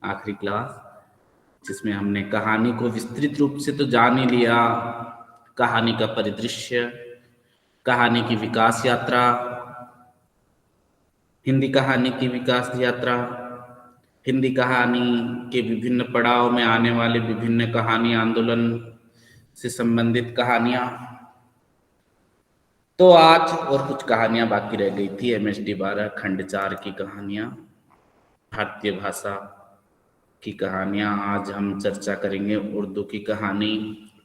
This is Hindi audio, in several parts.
आखिरी क्लास, जिसमें हमने कहानी को विस्तृत रूप से तो जान ही लिया, कहानी का परिदृश्य, कहानी की विकास यात्रा, हिंदी कहानी की विकास यात्रा, हिंदी कहानी के विभिन्न पड़ाव में आने वाले विभिन्न कहानी आंदोलन से संबंधित कहानियां। तो आज और कुछ कहानियां बाकी रह गई थी। MSD 12 खंड 4 की कहानियां, भारतीय भाषा की कहानियां। आज हम चर्चा करेंगे उर्दू की कहानी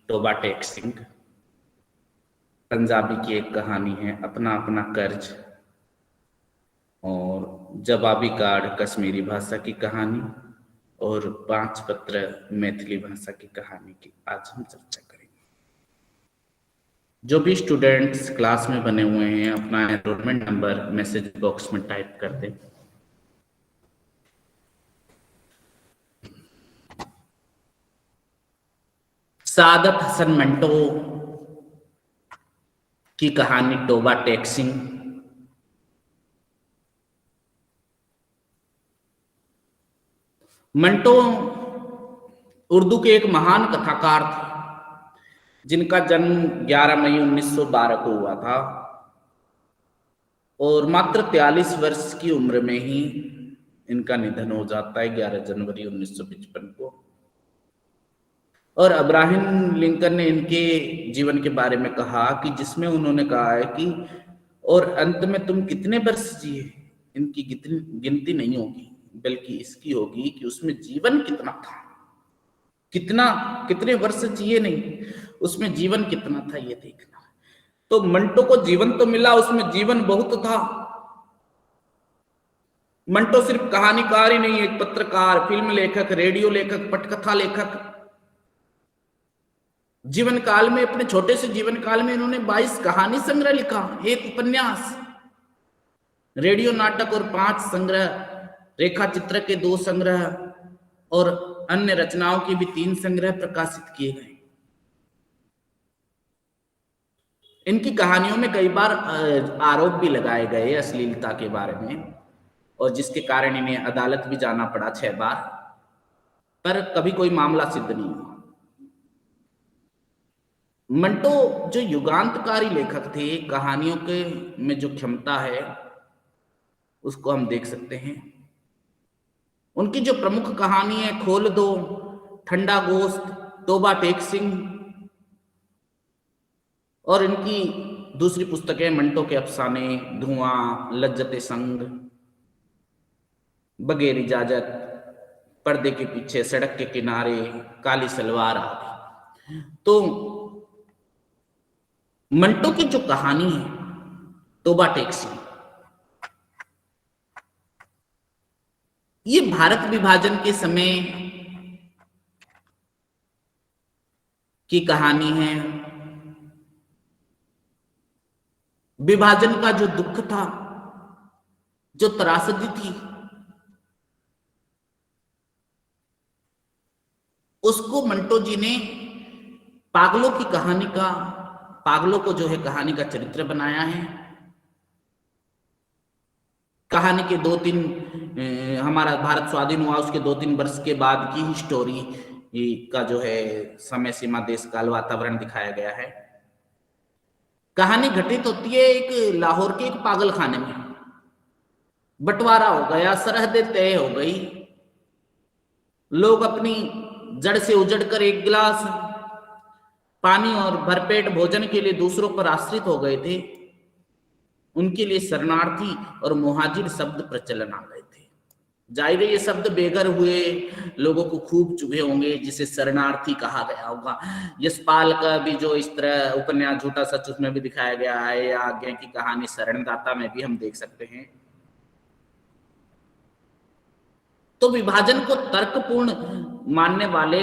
तोबा टेक सिंह। पंजाबी की एक कहानी है अपना अपना कर्ज, और जवाबी कार्ड कश्मीरी भाषा की कहानी, और 5 पत्र मैथिली भाषा की कहानी की आज हम चर्चा करेंगे। जो भी स्टूडेंट्स क्लास में बने हुए हैं अपना एनरोलमेंट नंबर मैसेज बॉक्स में टाइप कर दें। सादत हसन मंटो की कहानी तोबा टेक सिंह। मंटो उर्दू के एक महान कथाकार थे, जिनका जन्म 11 मई 1912 को हुआ था, और मात्र 43 वर्ष की उम्र में ही इनका निधन हो जाता है 11 जनवरी 1955 को। और अब्राहम लिंकन ने इनके जीवन के बारे में कहा कि जिसमें उन्होंने कहा है कि और अंत में तुम कितने वर्ष जिए, इनकी गिनती नहीं होगी, बल्कि इसकी होगी कि उसमें जीवन कितना था। कितने वर्ष जिए नहीं, उसमें जीवन कितना था ये देखना। तो मंटो को जीवन तो मिला, उसमें जीवन बहुत था। मंटो सिर्फ कहानीकार ही नहीं, एक पत्रकार, फिल्म लेखक, रेडियो लेखक, पटकथा लेखक। जीवन काल में, अपने छोटे से जीवन काल में इन्होंने 22 कहानी संग्रह लिखा, एक उपन्यास, रेडियो नाटक और 5 संग्रह, रेखा चित्र के 2 संग्रह और अन्य रचनाओं के भी 3 संग्रह प्रकाशित किए गए। इनकी कहानियों में कई बार आरोप भी लगाए गए अश्लीलता के बारे में, और जिसके कारण इन्हें अदालत भी जाना पड़ा 6 बार, पर कभी कोई मामला सिद्ध नहीं हुआ। मंटो जो युगांतकारी लेखक थे, कहानियों के में जो क्षमता है उसको हम देख सकते हैं। उनकी जो प्रमुख कहानी है खोल दो, ठंडा गोश्त, तोबा टेक सिंह, और इनकी दूसरी पुस्तकें मंटो के अफसाने, धुआं, लज्जते संग, बगैर इजाजत, पर्दे के पीछे, सड़क के किनारे, काली सलवार आदि। तो मंटो की जो कहानी है तोबा टेक सिंह, ये भारत विभाजन के समय की कहानी है। विभाजन का जो दुख था, जो त्रासदी थी, उसको मंटो जी ने पागलों की कहानी का, पागलों को जो है कहानी का चरित्र बनाया है। कहानी के 2-3 हमारा भारत स्वाधीन हुआ उसके 2-3 वर्ष के बाद की ही स्टोरी का जो है समय सीमा, देश काल, वातावरण दिखाया गया है। कहानी घटित होती है एक लाहौर के एक पागल खाने में। बंटवारा हो गया, सरहदें तय हो गई, लोग अपनी जड़ से उजड़ कर एक गिलास पानी और भरपेट भोजन के लिए दूसरों पर आश्रित हो गए थे। उनके लिए शरणार्थी और मुहाजिर शब्द प्रचलन आ गए थे। जाहिर है ये शब्द बेघर हुए लोगों को खूब चुभे होंगे, जिसे शरणार्थी कहा गया होगा। यशपाल का भी जो इस तरह उपन्यास झूठा सच, उसमें भी दिखाया गया है, या आज्ञा की कहानी शरणदाता में भी हम देख सकते हैं। तो विभाजन को तर्कपूर्ण मानने वाले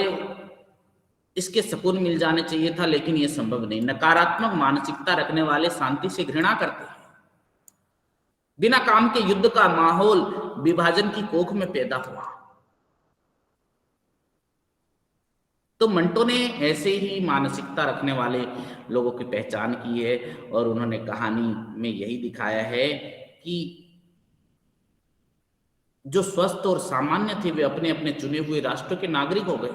इसके सकून मिल जाने चाहिए था, लेकिन यह संभव नहीं। नकारात्मक मानसिकता रखने वाले शांति से घृणा करते हैं। बिना काम के युद्ध का माहौल विभाजन की कोख में पैदा हुआ। तो मंटो ने ऐसे ही मानसिकता रखने वाले लोगों की पहचान की है, और उन्होंने कहानी में यही दिखाया है कि जो स्वस्थ और सामान्य थे वे अपने अपने चुने हुए राष्ट्रों के नागरिक हो गए,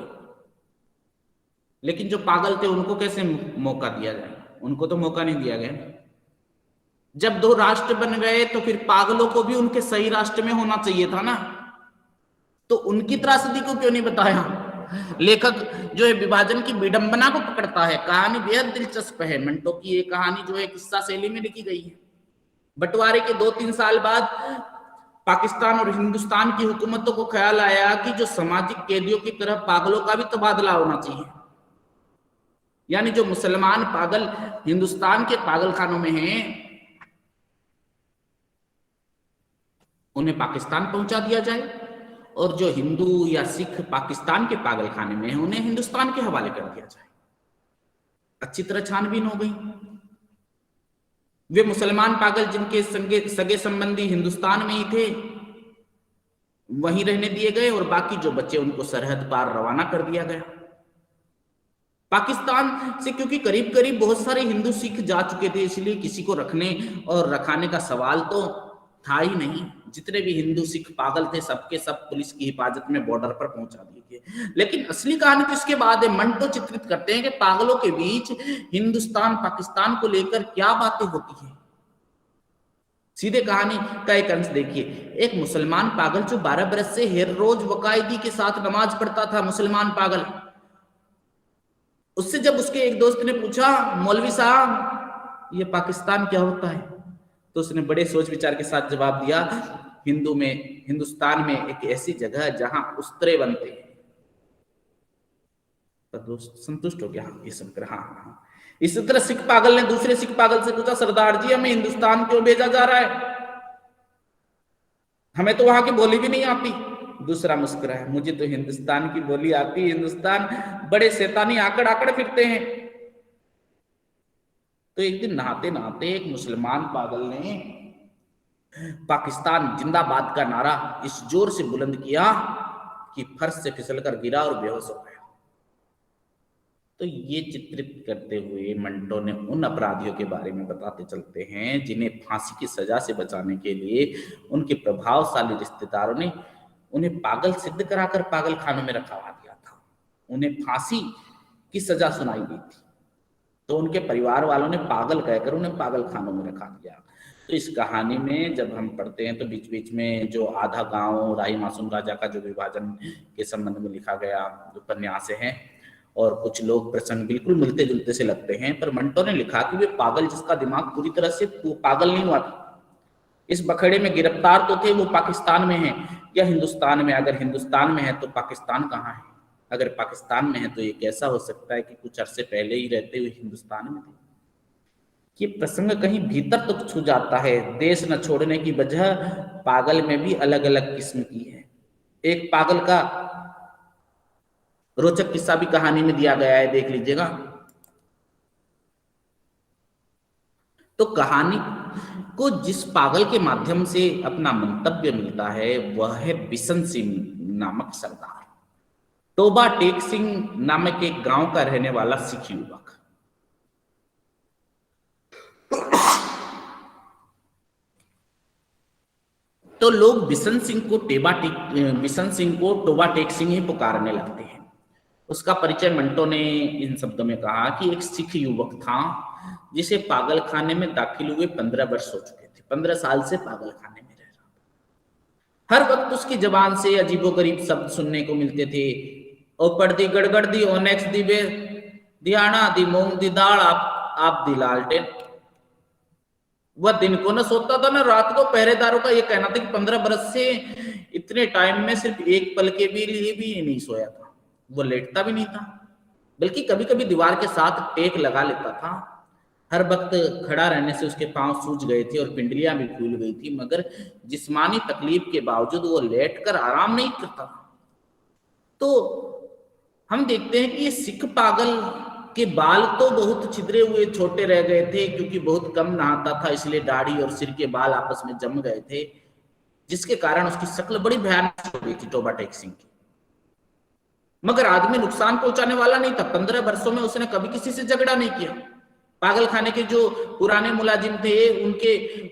लेकिन जो पागल थे उनको कैसे मौका दिया जाए? उनको तो मौका नहीं दिया गया। जब दो राष्ट्र बन गए तो फिर पागलों को भी उनके सही राष्ट्र में होना चाहिए था ना, तो उनकी त्रासदी को क्यों नहीं बताया? लेखक जो है विभाजन की विडंबना को पकड़ता है। कहानी बेहद दिलचस्प है। मिंटो की ये कहानी जो है किस्सा शैली में लिखी गई है। बंटवारे के 2-3 साल बाद पाकिस्तान और हिंदुस्तान की हुकूमतों को ख्याल आया कि जो सामाजिक कैदियों की तरह पागलों का भी तबादला होना चाहिए। यानी जो मुसलमान पागल हिंदुस्तान के पागल खानों में हैं, उन्हें पाकिस्तान पहुंचा दिया जाए, और जो हिंदू या सिख पाकिस्तान के पागल खाने में हैं उन्हें हिंदुस्तान के हवाले कर दिया जाए। अच्छी तरह छानबीन हो गई। वे मुसलमान पागल जिनके सगे संबंधी हिंदुस्तान में ही थे वहीं रहने दिए गए, और बाकी जो बच्चे उनको सरहद पार रवाना कर दिया गया। पाकिस्तान से क्योंकि करीब करीब बहुत सारे हिंदू सिख जा चुके थे, इसलिए किसी को रखने और रखाने का सवाल तो था ही नहीं। जितने भी हिंदू सिख पागल थे सबके सब पुलिस की हिफाजत में बॉर्डर पर पहुंचा दिए गए। लेकिन असली कहानी तो इसके बाद है। मंटो चित्रित करते हैं कि पागलों के बीच हिंदुस्तान पाकिस्तान को लेकर क्या बातें होती है। सीधे कहानी का एक अंश देखिए। एक मुसलमान पागल जो 12 बरस से हर रोज वकायदी के साथ नमाज पढ़ता था, मुसलमान पागल, उससे जब उसके एक दोस्त ने पूछा, मौलवी साहब ये पाकिस्तान क्या होता है, तो उसने बड़े सोच विचार के साथ जवाब दिया, हिंदुस्तान में एक ऐसी जगह है जहां उस्तरे बनते हैं। तो दोस्त संतुष्ट हो गया, ये सुनकर। हाँ। इसी तरह सिख पागल ने दूसरे सिख पागल से पूछा, सरदार जी हमें हिंदुस्तान क्यों भेजा जा रहा है, हमें तो वहां की बोली भी नहीं आती। दूसरा मुस्कुराया, मुझे तो हिंदुस्तान की बोली आती है, हिंदुस्तान बड़े शैतानी आकड़ आकड़ फिरते हैं। तो एक दिन नहाते नहाते एक मुसलमान पागल ने पाकिस्तान जिंदाबाद का नारा इस जोर से बुलंद किया कि फर्श से फिसलकर गिरा और बेहोश हो गया। तो ये चित्रित करते हुए मंटो ने उन अपराधियों के बारे में बताते चलते हैं जिन्हें फांसी की सजा से बचाने के लिए उनके प्रभावशाली रिश्तेदारों ने उन्हें पागल सिद्ध कराकर पागल खानों में रखवा दिया था। उन्हें फांसी की सजा सुनाई दी थी, तो उनके परिवार वालों ने पागल कहकर उन्हें पागल खानों में रखा दिया। तो इस कहानी में जब हम पढ़ते हैं तो बीच बीच में जो आधा गांव राही मासूम राजा का जो विभाजन के संबंध में लिखा गया उपन्यास है, और कुछ लोग प्रसंग बिल्कुल मिलते जुलते से लगते हैं, पर मंटो ने लिखा कि वे पागल जिसका दिमाग पूरी तरह से पागल नहीं हुआ था, इस बखेड़े में गिरफ्तार तो थे, वो पाकिस्तान में है या हिंदुस्तान में। अगर हिंदुस्तान में है तो पाकिस्तान कहाँ है? अगर पाकिस्तान में है तो ये कैसा हो सकता है कि कुछ अरसे पहले ही रहते हुए हिंदुस्तान में थे? ये प्रसंग कहीं भीतर तक छू जाता है। देश न छोड़ने की वजह पागल में भी अलग अलग किस्म की है। एक पागल का रोचक किस्सा भी कहानी में दिया गया है, देख लीजिएगा। तो कहानी को जिस पागल के माध्यम से अपना मंतव्य मिलता है वह है बिशन सिंह नामक सरदार। टोबा टेक सिंह नामक एक गांव का रहने वाला सिख युवक। तो लोग बिशन सिंह को टोबा टेक सिंह ही पुकारने लगते हैं। उसका परिचय मंटो ने इन शब्दों में कहा कि एक सिख युवक था जिसे पागल खाने में दाखिल हुए 15 वर्ष हो चुके थे। 15 साल से पागल खाने में रह रहा। हर वक्त उसकी जबान से अजीबोगरीब शब्द सुनने को मिलते थे। ओ पड़दी गड़गड़ दी, ओ नेक्स्ट दी बे दिहाना दी मूंग दी दाल, आप दी लालटेन। वह दिन को न सोता था न रात को। पहरेदारों का यह कहना था कि 15 बरस से इतने टाइम में सिर्फ एक पल के भी लिए भी नहीं सोया था। वो लेटता भी नहीं था, बल्कि कभी कभी दीवार के साथ टेक लगा लेता था। हर वक्त खड़ा रहने से उसके पांव सूज गए थे और पिंडलियां भी फूल गई थी, मगर जिस्मानी तकलीफ के बावजूद वो लेटकर आराम नहीं करता था। तो हम देखते हैं कि ये सिख पागल के बाल तो बहुत छिद्रे हुए छोटे रह गए थे, क्योंकि बहुत कम नहाता था, इसलिए दाढ़ी और सिर के बाल आपस में जम गए थे, जिसके कारण उसकी शक्ल बड़ी भयानक हो गई थी टोबा टेक सिंह की। मगर आदमी नुकसान पहुंचाने वाला नहीं था। 15 वर्षों में उसने कभी किसी से झगड़ा नहीं किया। पागल खाने के जो पुराने मुलाजिम थे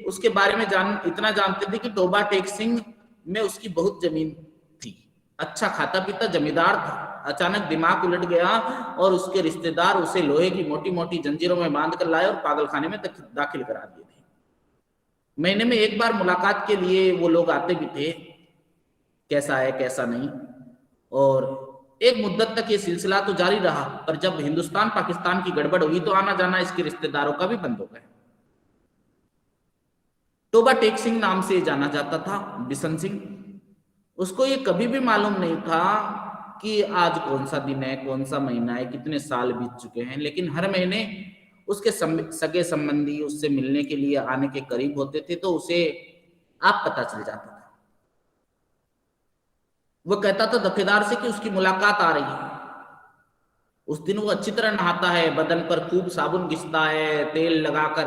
उसके बारे में इतना जानते थे कि टोबा टेक सिंह में उसकी बहुत जमीन थी, अच्छा खाता पीता जमींदार था। अचानक दिमाग उलट गया और उसके रिश्तेदार उसे लोहे की मोटी मोटी जंजीरों में बांध कर लाए और पागलखाने में दाखिल करा दिए थे। महीने में एक बार मुलाकात के लिए वो लोग आते भी थे, कैसा है कैसा नहीं, और एक मुद्दत तक ये सिलसिला तो जारी रहा, पर जब हिंदुस्तान पाकिस्तान की गड़बड़ हुई तो आना जाना इसके रिश्तेदारों का भी बंद हो गया। टोबा टेक सिंह नाम से जाना जाता था बिशन सिंह। उसको ये कभी भी मालूम नहीं था कि आज कौन सा दिन है, कौन सा महीना है, कितने साल बीत चुके हैं, लेकिन हर महीने उसके सगे संबंधी उससे मिलने के लिए आने के करीब होते थे तो उसे आप पता चल जाता था। वो कहता था दफेदार से कि उसकी मुलाकात आ रही है। उस दिन वो अच्छी तरह नहाता है, बदन पर खूब साबुन घिसता है, तेल लगाकर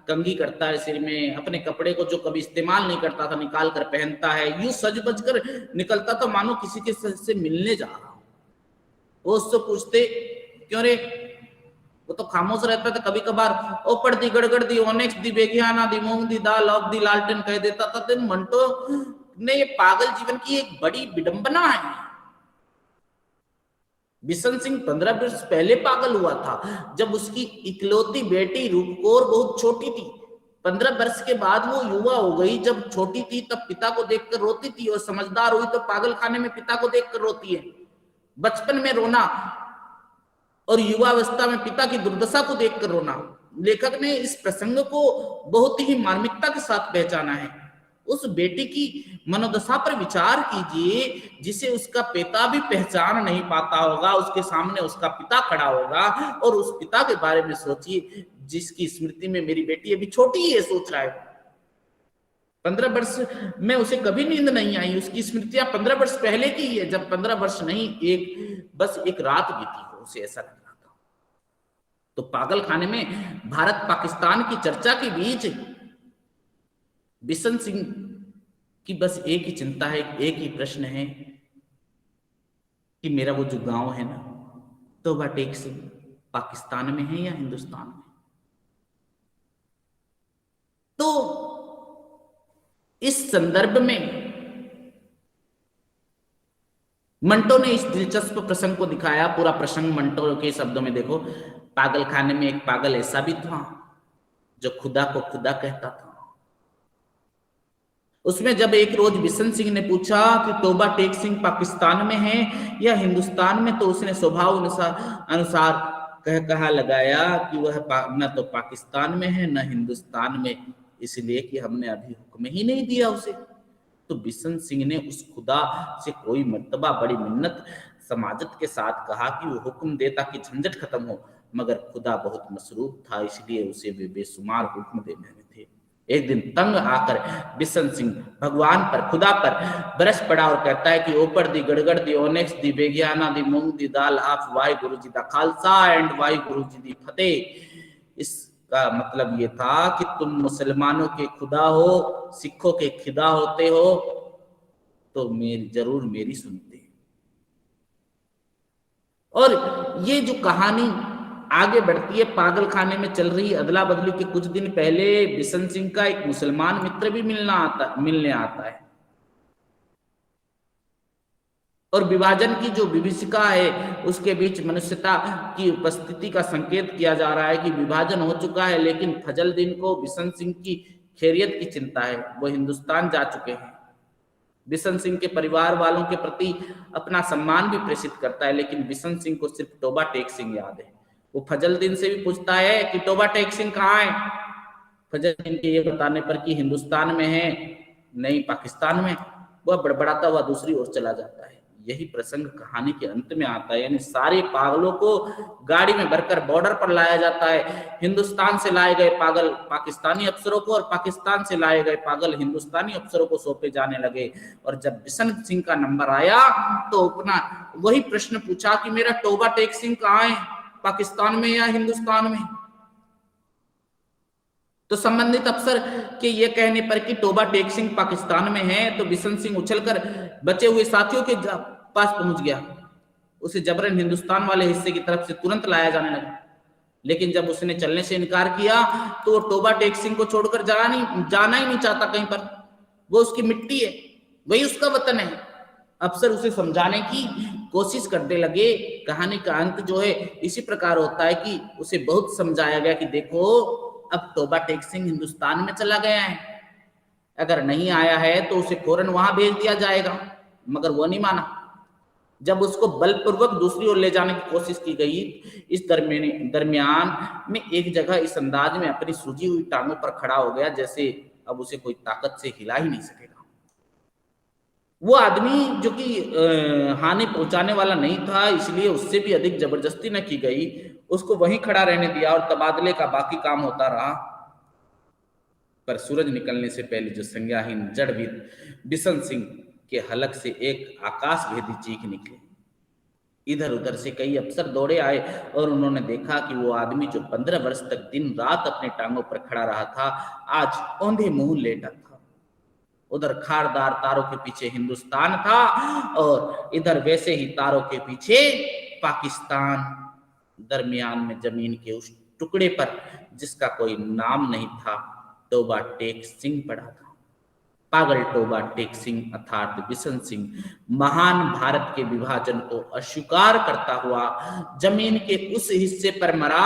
कंघी करता है सिर में, अपने कपड़े को जो कभी इस्तेमाल नहीं करता था निकाल कर पहनता है, यूं सज बज कर निकलता था मानो किसी के से मिलने जा रहा हो। वो उससे पूछते क्यों रे, वो तो खामोश रहता था। कभी कभार ओ पड़ दी गड़गड़ दी ओनेक्स दी बेगियाना दी मूंग दी दाल ऑफ दी लालटेन कह देता था। तो मंटो ने ये पागल जीवन की एक बड़ी विडंबना है। बिशन सिंह 15 वर्ष पहले पागल हुआ था, जब उसकी इकलौती बेटी रूपकौर बहुत छोटी थी। 15 वर्ष के बाद वो युवा हो गई। जब छोटी थी तब पिता को देखकर रोती थी, और समझदार हुई तो पागल खाने में पिता को देखकर रोती है। बचपन में रोना और युवावस्था में पिता की दुर्दशा को देखकर रोना। लेखक ने इस प्रसंग को बहुत ही मार्मिकता के साथ पहचाना है। उस बेटी की मनोदशा पर विचार कीजिए, जिसे उसका पिता भी पहचान नहीं पाता होगा। उसके सामने उसका पिता खड़ा होगा और उस पिता के बारे में सोचिए जिसकी स्मृति में मेरी बेटी अभी छोटी ही है, सोच रहा है। 15 वर्ष में उसे कभी नींद नहीं आई। उसकी स्मृतियां 15 वर्ष पहले की है, जब 15 वर्ष नहीं बस एक रात बीती हो, उसे ऐसा लग रहा था। तो पागल खाने में भारत पाकिस्तान की चर्चा के बीच बिशन सिंह की बस एक ही चिंता है, एक ही प्रश्न है कि मेरा वो जो गांव है ना तोबा टेक सिंह, पाकिस्तान में है या हिंदुस्तान में। तो इस संदर्भ में मंटो ने इस दिलचस्प प्रसंग को दिखाया। पूरा प्रसंग मंटो के शब्दों में देखो। पागल खाने में एक पागल ऐसा भी था जो खुदा को खुदा कहता था। उसमें जब एक रोज बिशन सिंह ने पूछा कि टोबा टेक सिंह पाकिस्तान में है या हिंदुस्तान में, तो उसने स्वभाव अनुसार कहा लगाया कि वह न तो पाकिस्तान में है न हिंदुस्तान में, इसलिए कि हमने अभी हुक्म ही नहीं दिया उसे। तो बिशन सिंह ने उस खुदा से कोई मर्तबा बड़ी मिन्नत समाजत के साथ कहा कि वो हुक्म दे ताकि झंझट खत्म हो, मगर खुदा बहुत मसरूफ था, इसलिए उसे वे बेशुमार हुक्म देने में थे। एक दिन तंग आकर बिशन सिंह भगवान पर, खुदा पर बरस पड़ा और कहता है कि ऊपर दी गड़गड़ दी ओनेक्स दी बेगियाना दी मूंग दी दाल ऑफ वाई गुरु जी दा खालसा एंड वाई गुरु जी दी फतेह। इसका मतलब ये था कि तुम मुसलमानों के खुदा हो, सिखों के खुदा होते हो, तो जरूर मेरी सुनते। और ये जो कहानी आगे बढ़ती है, पागल खाने में चल रही अदला बदली के कुछ दिन पहले बिशन सिंह का एक मुसलमान मित्र भी मिलने आता है, और विभाजन की जो विभीषिका है उसके बीच मनुष्यता की उपस्थिति का संकेत किया जा रहा है कि विभाजन हो चुका है, लेकिन फजल दिन को बिशन सिंह की खैरियत की चिंता है। वो हिंदुस्तान जा चुके हैं। बिशन सिंह के परिवार वालों के प्रति अपना सम्मान भी प्रेषित करता है, लेकिन बिशन सिंह को सिर्फ टोबा टेक सिंह याद है। वो फजल दिन से भी पूछता है कि टोबा टेक सिंह कहाँ है। फजल दिन के ये बताने पर कि हिंदुस्तान में है, नहीं पाकिस्तान में, वह बड़बड़ाता हुआ दूसरी ओर चला जाता है। यही प्रसंग कहानी के अंत में आता है, यानी सारे पागलों को गाड़ी में भरकर बॉर्डर पर लाया जाता है। हिंदुस्तान से लाए गए पागल पाकिस्तानी अफसरों को और पाकिस्तान से लाए गए पागल हिंदुस्तानी अफसरों को सौंपे जाने लगे। और जब बिशन सिंह का नंबर आया तो अपना वही प्रश्न पूछा कि मेरा टोबा टेक सिंह कहाँ है, पाकिस्तान में या हिंदुस्तान में। तो संबंधित अफसर के ये कहने पर कि टोबा टेक सिंह पाकिस्तान में है, तो बिशन सिंह उछलकर बचे हुए साथियों के पास पहुंच गया। उसे जबरन हिंदुस्तान वाले हिस्से की तरफ से तुरंत लाया जाने लगा, लेकिन जब उसने चलने से इनकार किया तो वो टोबा टेक सिंह को छोड़कर जाना ही नहीं चाहता कहीं पर। वो उसकी मिट्टी है, वही उसका वतन है। अफसर उसे समझाने की कोशिश करने लगे। कहानी का अंत जो है इसी प्रकार होता है कि उसे बहुत समझाया गया कि देखो, अब तोबा टेक सिंह हिंदुस्तान में चला गया है, अगर नहीं आया है तो उसे फौरन वहां भेज दिया जाएगा, मगर वो नहीं माना। जब उसको बलपूर्वक दूसरी ओर ले जाने की कोशिश की गई, इस दरमियान में एक जगह इस अंदाज में अपनी सूजी हुई टांगों पर खड़ा हो गया जैसे अब उसे कोई ताकत से हिला ही नहीं सकेगा। वो आदमी जो कि हानि पहुंचाने वाला नहीं था, इसलिए उससे भी अधिक जबरदस्ती न की गई, उसको वहीं खड़ा रहने दिया और तबादले का बाकी काम होता रहा। पर सूरज निकलने से पहले जो संज्ञाहीन जड़वीर बिशन सिंह के हलक से एक आकाश भेदी चीख निकली। इधर उधर से कई अफसर दौड़े आए और उन्होंने देखा कि वो आदमी जो 15 वर्ष तक दिन रात अपने टांगों पर खड़ा रहा था, आज औंधे मुंह लेटा था। उधर खारदार तारों के पीछे हिंदुस्तान था और इधर वैसे ही तारों के पीछे पाकिस्तान। दरमियान में जमीन के उस टुकड़े पर जिसका कोई नाम नहीं था, तोबा टेक सिंह पड़ा था। पागल तोबा टेक सिंह अर्थात बिशन सिंह महान भारत के विभाजन को अस्वीकार करता हुआ जमीन के उस हिस्से पर मरा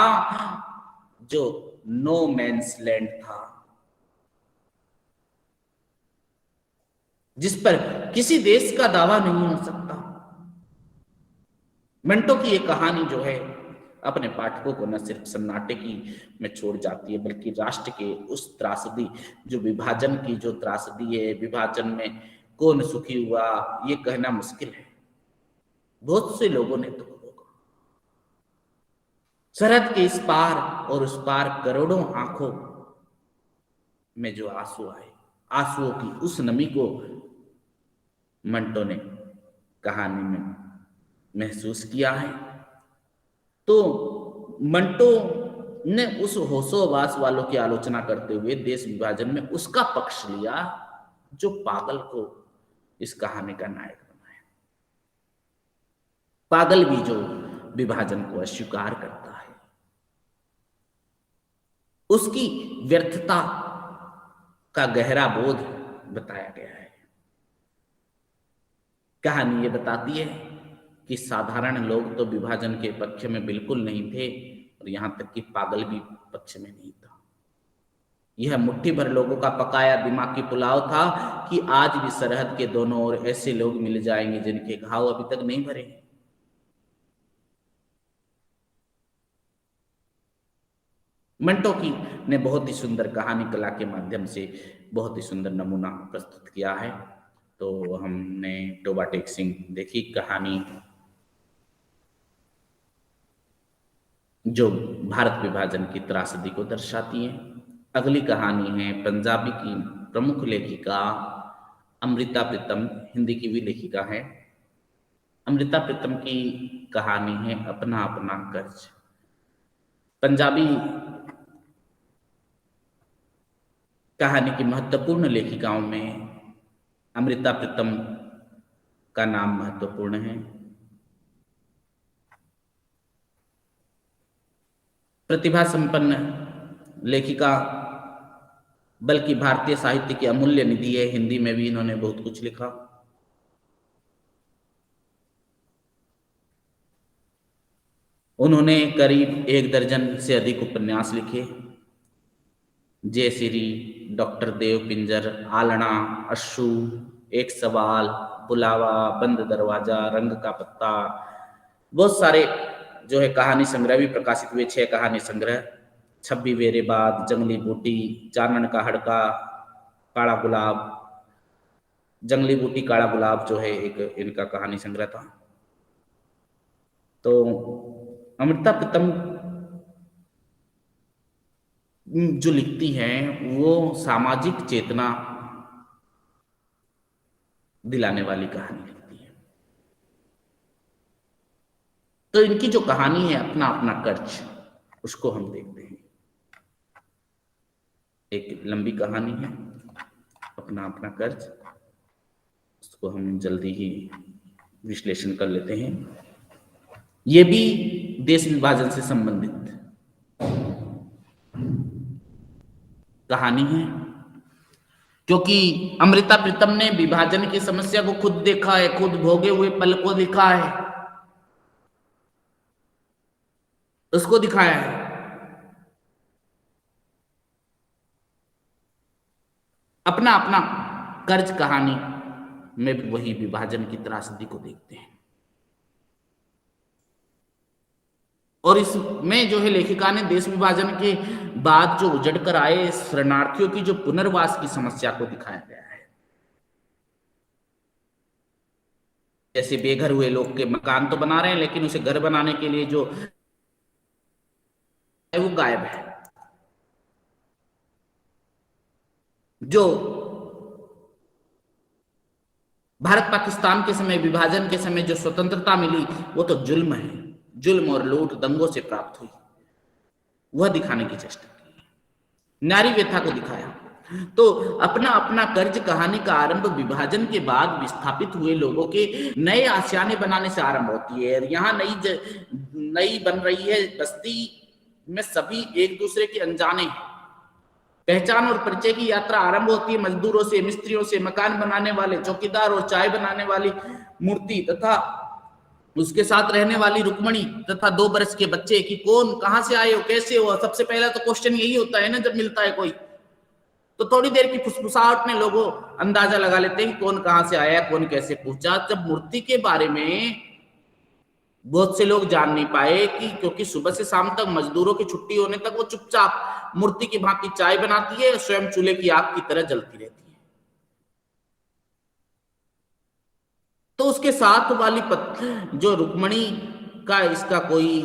जो नो मैंस लैंड था, जिस पर किसी देश का दावा नहीं हो सकता। मिनटों की ये कहानी जो है अपने पाठकों को न सिर्फ सन्नाटे की में छोड़ जाती है, बल्कि राष्ट्र के उस त्रासदी, जो विभाजन की जो त्रासदी है, विभाजन में कौन सुखी हुआ ये कहना मुश्किल है। बहुत से लोगों ने दुख भोगा। सरहद के इस पार और उस पार करोड़ों आंखों में जो आंसू आए, आंसुओं की उस नमी को मंटो ने कहानी में महसूस किया है। तो मंटो ने उस होशोवास वालों की आलोचना करते हुए देश विभाजन में उसका पक्ष लिया जो पागल को इस कहानी का नायक बनाया। पागल भी जो विभाजन को अस्वीकार करता है, उसकी व्यर्थता का गहरा बोध बताया गया है। कहानी ये बताती है कि साधारण लोग तो विभाजन के पक्ष में बिल्कुल नहीं थे और यहां तक कि पागल भी पक्ष में नहीं था। यह मुट्ठी भर लोगों का पकाया दिमागी पुलाव था कि आज भी सरहद के दोनों ओर ऐसे लोग मिल जाएंगे जिनके घाव अभी तक नहीं भरे। मंटो की ने बहुत ही सुंदर कहानी कला के माध्यम से बहुत ही सुंदर नमूना प्रस्तुत किया है। तो हमने तोबा टेक सिंह देखी कहानी जो भारत विभाजन की त्रासदी को दर्शाती है। अगली कहानी है पंजाबी की प्रमुख लेखिका अमृता प्रीतम, हिंदी की भी लेखिका है। अमृता प्रीतम की कहानी है अपना अपना कर्ज। पंजाबी कहानी की महत्वपूर्ण लेखिकाओं में अमृता प्रीतम का नाम महत्वपूर्ण है। प्रतिभा संपन्न लेखिका, बल्कि भारतीय साहित्य की अमूल्य निधि है। हिंदी में भी इन्होंने बहुत कुछ लिखा। उन्होंने करीब 1 दर्जन से अधिक उपन्यास लिखे। जयसिरी, डॉक्टर देव पिंजर, आलना, अश्रु, एक सवाल, बुलावा, बंद दरवाजा, रंग का पत्ता, बहुत सारे जो है कहानी संग्रह भी प्रकाशित हुए। 6 कहानी संग्रह, 26 वेरे बाद, जंगली बूटी, चानन का हड़का, काला गुलाब। जंगली बूटी काला गुलाब जो है एक इनका कहानी संग्रह था। तो अमृता प्रीतम जो लिखती हैं वो सामाजिक चेतना दिलाने वाली कहानी लिखती है। तो इनकी जो कहानी है अपना अपना कर्ज, उसको हम देखते हैं। एक लंबी कहानी है अपना अपना कर्ज, उसको हम जल्दी ही विश्लेषण कर लेते हैं। ये भी देश विभाजन से संबंधित कहानी है। क्योंकि अमृता प्रीतम ने विभाजन की समस्या को खुद देखा है, खुद भोगे हुए पल को लिखा है, उसको दिखाया है। अपना अपना कर्ज कहानी में भी वही विभाजन की त्रासदी को देखते हैं। और इसमें जो है लेखिका ने देश विभाजन के बाद जो उजड़ कर आए शरणार्थियों की जो पुनर्वास की समस्या को दिखाया गया है। जैसे बेघर हुए लोग के मकान तो बना रहे हैं, लेकिन उसे घर बनाने के लिए जो है वो गायब है। जो भारत पाकिस्तान के समय, विभाजन के समय जो स्वतंत्रता मिली, वो तो जुल्म है, जुल्म और लूट दंगों से प्राप्त हुई, वह दिखाने की चेष्टा की। नारी व्यथा को दिखाया। तो अपना अपना कर्ज कहानी का आरंभ विभाजन के बाद विस्थापित हुए लोगों के नए आशियाने बनाने से आरंभ होती है। यहाँ नई बन रही है बस्ती में सभी एक दूसरे के अनजाने हैं। पहचान और परिचय की यात्रा आरंभ होती है मजदूरों से, मिस्त्रियों से, मकान बनाने वाले, चौकीदार और चाय बनाने वाली मूर्ति तथा उसके साथ रहने वाली रुक्मणी तथा 2 बरस के बच्चे कि कौन, कहां से आए हो, कैसे हो। सबसे पहला तो क्वेश्चन यही होता है ना, जब मिलता है कोई, तो थोड़ी देर की फुसफुसाहट में लोगों अंदाजा लगा लेते हैं कि कौन कहां से आया, कौन कैसे पूछा। जब मूर्ति के बारे में बहुत से लोग जान नहीं पाए कि क्योंकि सुबह से शाम तक मजदूरों की छुट्टी होने तक वो चुपचाप मूर्ति की भांति चाय बनाती है, स्वयं चूल्हे की आग की तरह जलती रहती है। तो उसके साथ वाली जो रुक्मणी का इसका कोई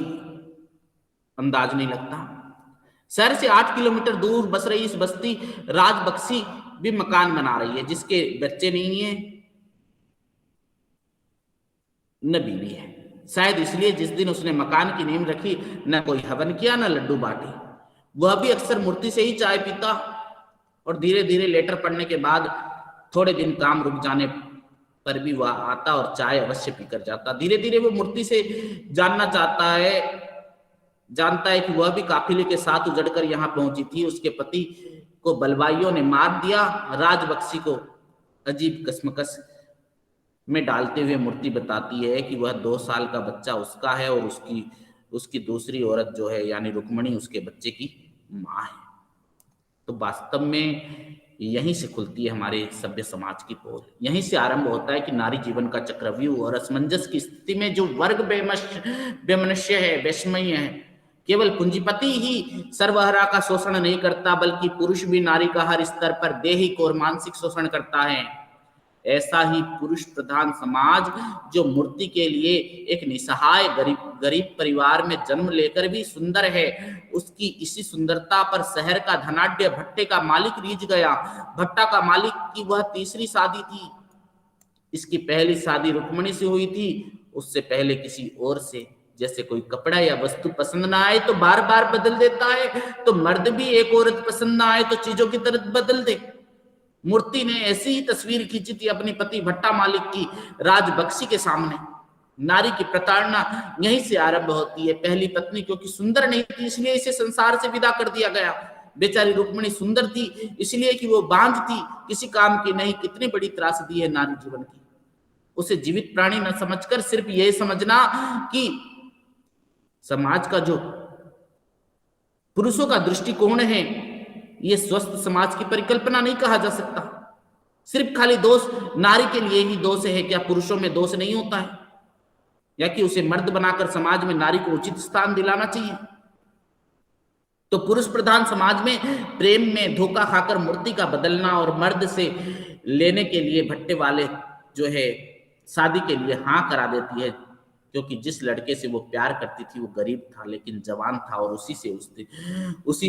अंदाज नहीं लगता। शहर से 8 किलोमीटर दूर बस रही इस बस्ती राजबक्सी भी मकान बना रही है, जिसके बच्चे नहीं है न बीवी है। शायद इसलिए जिस दिन उसने मकान की नींव रखी, न कोई हवन किया न लड्डू बांटे। वह भी अक्सर मूर्ति से ही चाय पीता और धीरे धीरे लेटर पढ़ने के बाद थोड़े दिन काम रुक जाने पर भी वह आता और चाय अवश्य पीकर जाता। धीरे धीरे वो मूर्ति से जानता है कि वह भी काफिले के साथ उजड़कर यहाँ पहुंची थी। उसके पति को बलवाइयों ने मार दिया। राजबक्सी को अजीब कसमकस में डालते हुए मूर्ति बताती है कि वह 2 साल का बच्चा उसका है और उसकी दूसरी औरत जो है यानी रुक्मणी उसके बच्चे की माँ है। तो वास्तव में यहीं से खुलती है हमारे सभ्य समाज की पोल। यहीं से आरंभ होता है कि नारी जीवन का चक्रव्यूह और असमंजस की स्थिति में जो वर्ग बेमनुष्य है, वैषम्य है। केवल पूंजीपति ही सर्वहरा का शोषण नहीं करता, बल्कि पुरुष भी नारी का हर स्तर पर दैहिक और मानसिक शोषण करता है। ऐसा ही पुरुष प्रधान समाज जो मूर्ति के लिए एक निसहाय गरीब परिवार में जन्म लेकर भी सुंदर है, उसकी इसी सुंदरता पर शहर का धनाढ्य भट्टे का मालिक रीझ गया। भट्टा का मालिक की वह तीसरी शादी थी। इसकी पहली शादी रुक्मणी से हुई थी, उससे पहले किसी और से। जैसे कोई कपड़ा या वस्तु पसंद ना आए तो बार बार बदल देता है, तो मर्द भी एक औरत पसंद ना आए तो चीजों की तरह बदल दे। मूर्ति ने ऐसी ही तस्वीर खींची थी अपने पति भट्टा मालिक की राजबक्सी के सामने। नारी की प्रताड़ना यहीं से आरंभ होती है। पहली पत्नी क्योंकि सुंदर नहीं थी, इसलिए इसे संसार से विदा कर दिया गया। बेचारी रुक्मणी सुंदर थी इसलिए कि वो बांझ थी, किसी काम की नहीं। कितनी बड़ी त्रासदी है नारी जीवन की। उसे जीवित प्राणी न समझकर सिर्फ यह समझना कि समाज का जो पुरुषों का दृष्टिकोण है, ये स्वस्थ समाज की परिकल्पना नहीं कहा जा सकता। सिर्फ खाली दोष नारी के लिए ही दोष है, क्या पुरुषों में दोष नहीं होता है? या कि उसे मर्द बनाकर समाज में नारी को उचित स्थान दिलाना चाहिए? तो पुरुष प्रधान समाज में प्रेम में धोखा खाकर मूर्ति का बदलना और मर्द से लेने के लिए भट्टे वाले जो है शादी के लिए हाँ करा देती है, क्योंकि जिस लड़के से वो प्यार करती थी वो गरीब था लेकिन जवान था और उसी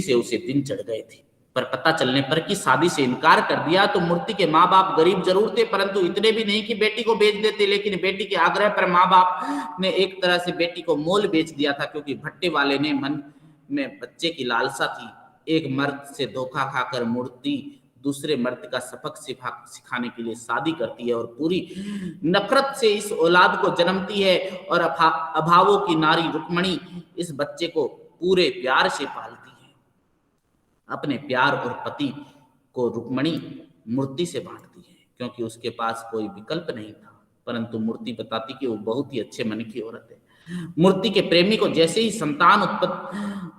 से उसे दिन चढ़ गए थे। पर पता चलने पर कि शादी से इनकार कर दिया तो मूर्ति के माँ बाप गरीब जरूर थे, परंतु इतने भी नहीं कि बेटी को बेच देते। लेकिन बेटी के आग्रह पर माँ बाप ने एक तरह से बेटी को मोल बेच दिया था, क्योंकि भट्टे वाले ने मन में बच्चे की लालसा थी। एक मर्द से धोखा खाकर मूर्ति दूसरे मर्द का सबक सिखाने के लिए शादी करती है और पूरी नफरत से इस औलाद को जन्मती है। और अभावों की नारी रुक्मणी इस बच्चे को पूरे प्यार से पालती है। अपने प्यार और पति को रुक्मणी मूर्ति से बांटती है, क्योंकि उसके पास कोई विकल्प नहीं था। परंतु मूर्ति बताती कि वो बहुत ही अच्छे मन की औरत है। मूर्ति के प्रेमी को जैसे ही संतान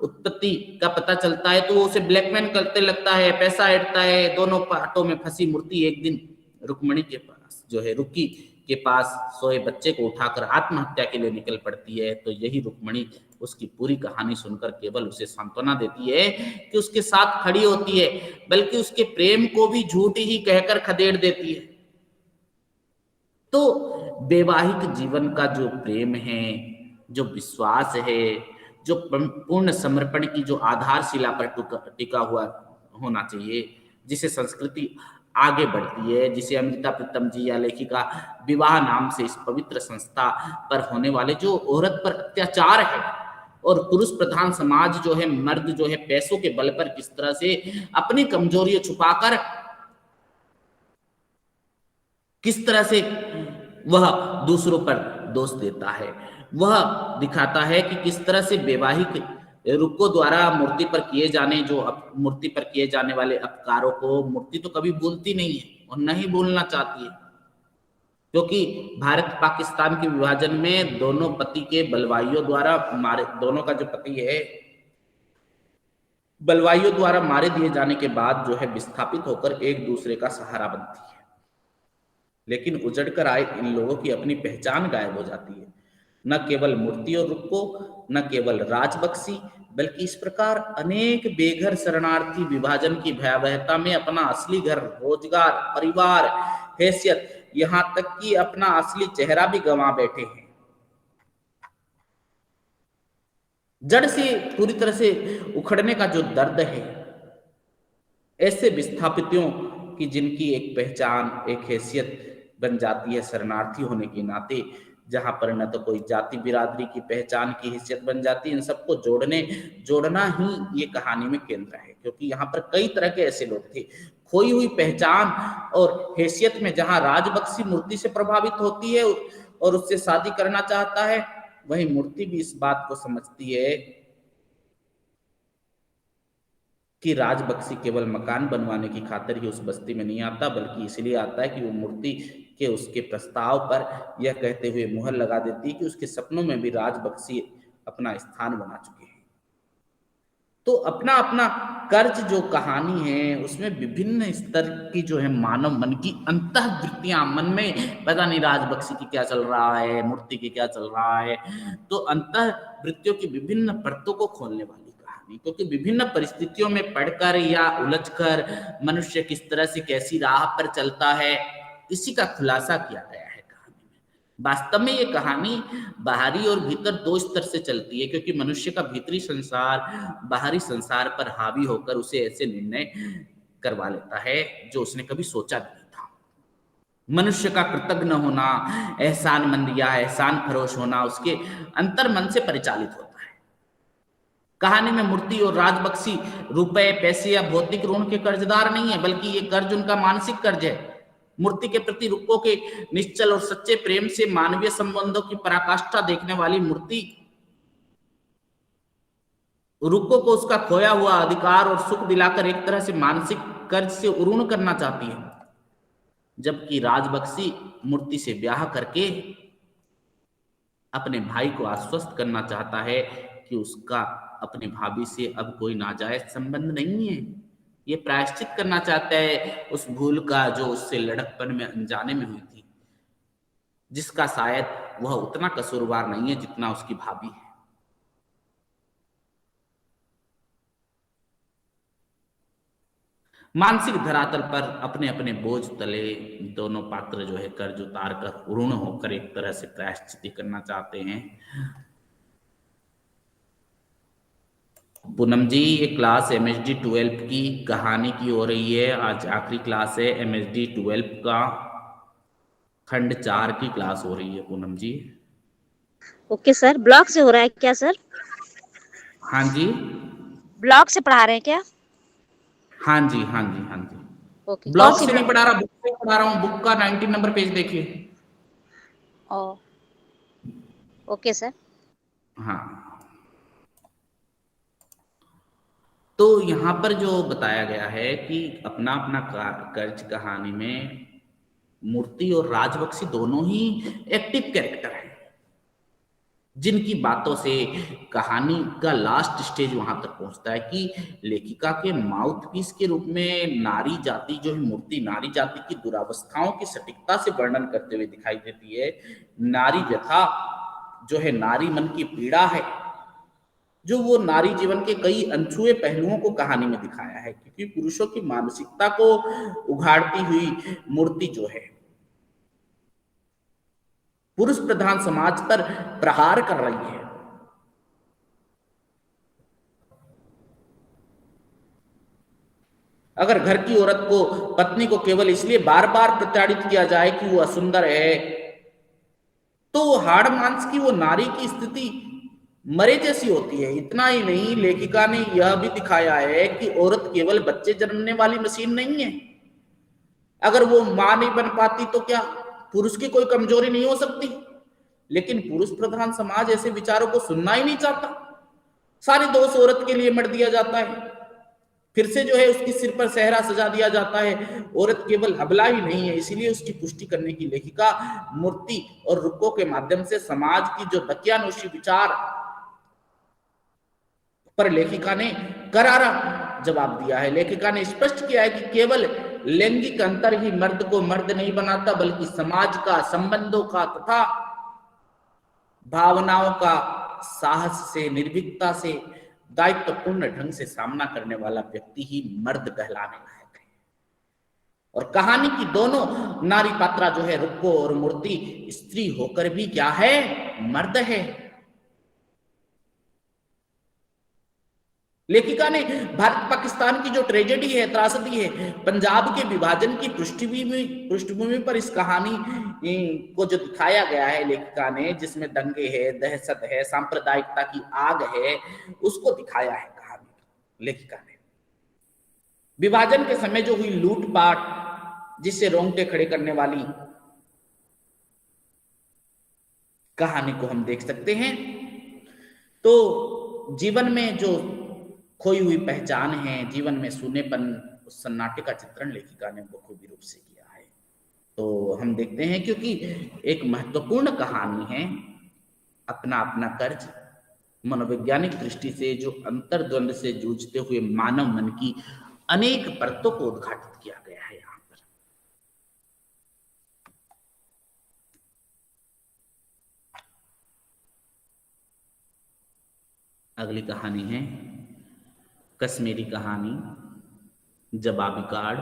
उत्पत्ति का पता चलता है तो वो उसे ब्लैकमेल करते लगता है, पैसा ऐंठता है। दोनों पाटों में फंसी मूर्ति एक दिन रुक्मणी के पास जो है रुक्की के पास सोए बच्चे को उठाकर आत्महत्या के लिए निकल पड़ती है। तो यही रुक्मणी उसकी पूरी कहानी सुनकर केवल उसे सांत्वना देती है कि उसके साथ खड़ी होती है, बल्कि उसके प्रेम को भी झूठ ही कहकर खदेड़ देती है। तो वैवाहिक जीवन का जो प्रेम है, जो विश्वास है, जो पूर्ण समर्पण की जो आधारशिला पर टिका हुआ होना चाहिए, जिसे संस्कृति आगे बढ़ती है, जिसे अमृता प्रीतम जी या लेखिका विवाह नाम से इस पवित्र संस्था पर होने वाले जो औरत पर अत्याचार है, और पुरुष प्रधान समाज जो है, मर्द जो है पैसों के बल पर किस तरह से अपनी कमजोरियां छुपाकर किस तरह से वह दूसरों पर दोष देता है, वह दिखाता है कि किस तरह से वैवाहिक रुकों द्वारा मूर्ति पर किए जाने वाले अपकारों को मूर्ति तो कभी भूलती नहीं है और नहीं भूलना चाहती है। क्योंकि भारत पाकिस्तान के विभाजन में दोनों पति के बलवाइयों द्वारा मारे, दोनों का जो पति है बलवाइयों द्वारा मारे दिए जाने के बाद जो है विस्थापित होकर एक दूसरे का सहारा बनती है। लेकिन उजड़कर आए इन लोगों की अपनी पहचान गायब हो जाती है। न केवल मूर्ति और रुक्को, न केवल राजबक्सी, बल्कि इस प्रकार अनेक बेघर शरणार्थी विभाजन की भयावहता में अपना असली घर, रोजगार, परिवार, हैसियत, यहां तक कि अपना असली चेहरा भी गंवा बैठे हैं। जड़ से पूरी तरह से उखड़ने का जो दर्द है, ऐसे विस्थापितों की जिनकी एक पहचान, एक हैसियत बन जाती है शरणार्थी होने के नाते, जहां पर न तो कोई जाति बिरादरी की पहचान की हैसियत बन जाती है, इन सबको जोड़ना ही ये कहानी में केंद्र है। क्योंकि यहाँ पर कई तरह के ऐसे लोग थे, खोई हुई पहचान और हैसियत में जहां राजबक्सी मूर्ति से प्रभावित होती है और उससे शादी करना चाहता है, वही मूर्ति भी इस बात को समझती है कि राजबक्सी केवल मकान बनवाने की खातिर ही उस बस्ती में नहीं आता, बल्कि इसलिए आता है कि वो मूर्ति के उसके प्रस्ताव पर यह कहते हुए मुहर लगा देती है कि उसके सपनों में भी राजबक्सी अपना स्थान बना चुके हैं। तो अपना अपना कर्ज जो कहानी है, उसमें विभिन्न स्तर की जो है मानव मन की अंतःवृत्तियां, मन में पता नहीं राजबक्सी की क्या चल रहा है, मूर्ति की क्या चल रहा है, तो अंतःवृत्तियों की विभिन्न परतों को खोलने वाली कहानी। क्योंकि विभिन्न परिस्थितियों में पढ़कर या उलझकर मनुष्य किस तरह से कैसी राह पर चलता है, इसी का खुलासा किया गया है कहानी में। वास्तव में ये कहानी बाहरी और भीतर दो स्तर से चलती है, क्योंकि मनुष्य का भीतरी संसार बाहरी संसार पर हावी होकर उसे ऐसे निर्णय करवा लेता है जो उसने कभी सोचा नहीं था। मनुष्य का कृतज्ञ होना, एहसानमंद या एहसान फरोश होना उसके अंतर मन से परिचालित होता है। कहानी में मूर्ति और राजबक्सी रुपए, पैसे या भौतिक ऋण के कर्जदार नहीं है, बल्कि ये कर्ज उनका मानसिक कर्ज है। मूर्ति के प्रति रुक्को के निश्चल और सच्चे प्रेम से मानवीय संबंधों की पराकाष्ठा देखने वाली मूर्ति रुक्को को उसका खोया हुआ अधिकार और सुख दिलाकर एक तरह से मानसिक कर्ज से उऋण करना चाहती है, जबकि राजबक्सी मूर्ति से ब्याह करके अपने भाई को आश्वस्त करना चाहता है कि उसका अपने भाभी से अब कोई नाजायज संबंध नहीं है। ये प्रायश्चित करना चाहता है उस भूल का जो उससे लड़कपन में अनजाने में हुई थी, जिसका शायद वह उतना कसूरवार नहीं है जितना उसकी भाभी है। मानसिक धरातल पर अपने अपने बोझ तले दोनों पात्र जो है कर्ज उतार कर ऋण होकर एक तरह से प्रायश्चित करना चाहते हैं। पूनम जी, ये क्लास MSD 12 की कहानी की हो रही है। आज आखिरी क्लास है, MSD 12 का खंड 4 की क्लास हो रही है पूनम जी। ओके सर, ब्लॉग से हो रहा है क्या सर? हाँ जी, ब्लॉग से पढ़ा रहे हैं क्या? हाँ जी, हाँ जी, हाँ जी। ओके, कौन ब्लॉग सी से नहीं बुक? पढ़ा रहा, बुक से पढ़ा रहा हूँ। बुक का 19 नंबर पेज देखिए। ओ, ओके सर। हाँ, तो यहाँ पर जो बताया गया है कि अपना अपना कर्ज कहानी में मूर्ति और राजबक्सी दोनों ही एक्टिव कैरेक्टर हैं, जिनकी बातों से कहानी का लास्ट स्टेज वहां तक पहुंचता है कि लेखिका के माउथ पीस के रूप में नारी जाति जो है, मूर्ति नारी जाति की दुरावस्थाओं की सटीकता से वर्णन करते हुए दिखाई देती है। नारी व्यथा जो है, नारी मन की पीड़ा है, जो वो नारी जीवन के कई अनछुए पहलुओं को कहानी में दिखाया है, क्योंकि पुरुषों की मानसिकता को उघाड़ती हुई मूर्ति जो है पुरुष प्रधान समाज पर प्रहार कर रही है। अगर घर की औरत को, पत्नी को केवल इसलिए बार बार प्रताड़ित किया जाए कि वो असुंदर है, तो हाड़ मांस की वो नारी की स्थिति मरे जैसी होती है। इतना ही नहीं, लेखिका ने यह भी दिखाया है कि औरत केवल बच्चे जन्मने वाली मशीन नहीं है। अगर वो मां नहीं बन पाती तो क्या पुरुष की कोई कमजोरी नहीं हो सकती? लेकिन पुरुष प्रधान समाज ऐसे विचारों को सुनना ही नहीं चाहता। सारे दोष औरत के लिए मर दिया जाता है। फिर से जो है उसकी सिर पर सेहरा सजा दिया जाता है। औरत केवल अबला ही नहीं है। इसीलिए उसकी पुष्टि करने की लेखिका मूर्ति और रुक्कों के माध्यम से समाज की जो दकियानूशी विचार पर लेखिका ने करारा जवाब दिया है। लेखिका ने स्पष्ट किया है कि केवल लैंगिक अंतर ही मर्द को मर्द नहीं बनाता, बल्कि समाज का, संबंधों का तथा भावनाओं का साहस से, निर्भीकता से, दायित्वपूर्ण ढंग से सामना करने वाला व्यक्ति ही मर्द कहलाने लायक है। और कहानी की दोनों नारी पात्रा जो है, रुक्को और मूर्ति, स्त्री होकर भी क्या है? मर्द है। लेखिका ने भारत पाकिस्तान की जो ट्रेजेडी है, त्रासदी है, पंजाब के विभाजन की पृष्ठभूमि पर इस कहानी को जो दिखाया गया है लेखिका ने, जिसमें दंगे है, दहशत है, सांप्रदायिकता की आग है, उसको दिखाया है कहानी लेखिका ने। विभाजन के समय जो हुई लूटपाट, जिससे रोंगटे खड़े करने वाली कहानी को हम देख सकते हैं। तो जीवन में जो खोई हुई पहचान है, जीवन में सूनेपन, उस सन्नाटे का चित्रण लेखिका ने बखूबी रूप से किया है। तो हम देखते हैं, क्योंकि एक महत्वपूर्ण कहानी है, अपना अपना कर्ज, मनोवैज्ञानिक दृष्टि से जो अंतर्द्वंद से जूझते हुए मानव मन की अनेक परतों को उद्घाटित किया गया है यहाँ पर। अगली कहानी है कश्मीरी कहानी, जवाबी कार्ड।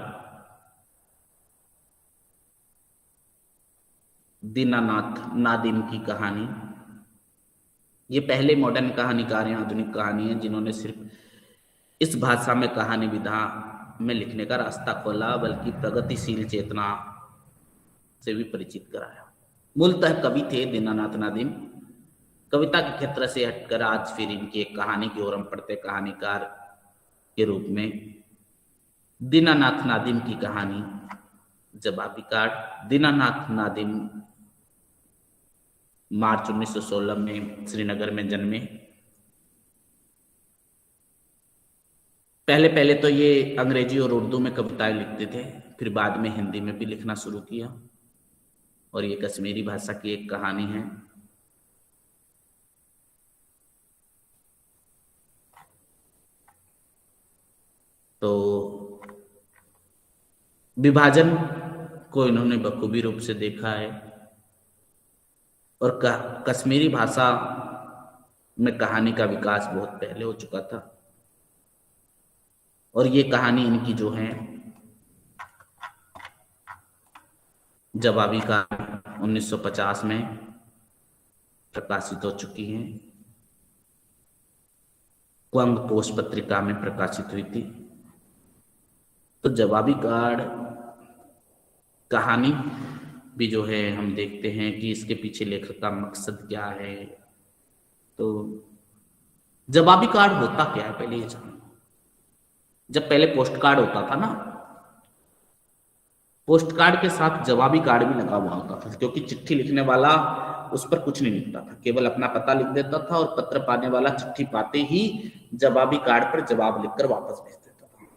दीनानाथ नादिम की कहानी। ये पहले मॉडर्न कहानीकार हैं, आधुनिक कहानी है, जिन्होंने सिर्फ इस भाषा में कहानी विधा में लिखने का रास्ता खोला, बल्कि प्रगतिशील चेतना से भी परिचित कराया। मूलतः कवि थे दीनानाथ नादिम। कविता के क्षेत्र से हटकर आज फिर इनकी एक कहानी की ओर हम पढ़ते, कहानीकार के रूप में दीनानाथ नादिम की कहानी जवाबी कार्ड। दीनानाथ नादिम मार्च 1916 में श्रीनगर में जन्मे। पहले पहले तो ये अंग्रेजी और उर्दू में कविताएं लिखते थे, फिर बाद में हिंदी में भी लिखना शुरू किया, और ये कश्मीरी भाषा की एक कहानी है। तो विभाजन को इन्होंने बखूबी रूप से देखा है, और कश्मीरी भाषा में कहानी का विकास बहुत पहले हो चुका था। और ये कहानी इनकी जो है जवाबी का 1950 में प्रकाशित हो चुकी है। क्वंग पोस्ट पत्रिका में प्रकाशित हुई थी। तो जवाबी कार्ड कहानी भी जो है हम देखते हैं कि इसके पीछे लेखक का मकसद क्या है। तो जवाबी कार्ड होता क्या है, पहले ये जानो। जब पहले पोस्ट कार्ड होता था ना, पोस्ट कार्ड के साथ जवाबी कार्ड भी लगा हुआ होता था, क्योंकि चिट्ठी लिखने वाला उस पर कुछ नहीं लिखता था, केवल अपना पता लिख देता था और पत्र पाने वाला चिट्ठी पाते ही जवाबी कार्ड पर जवाब लिखकर वापस भेज देता था।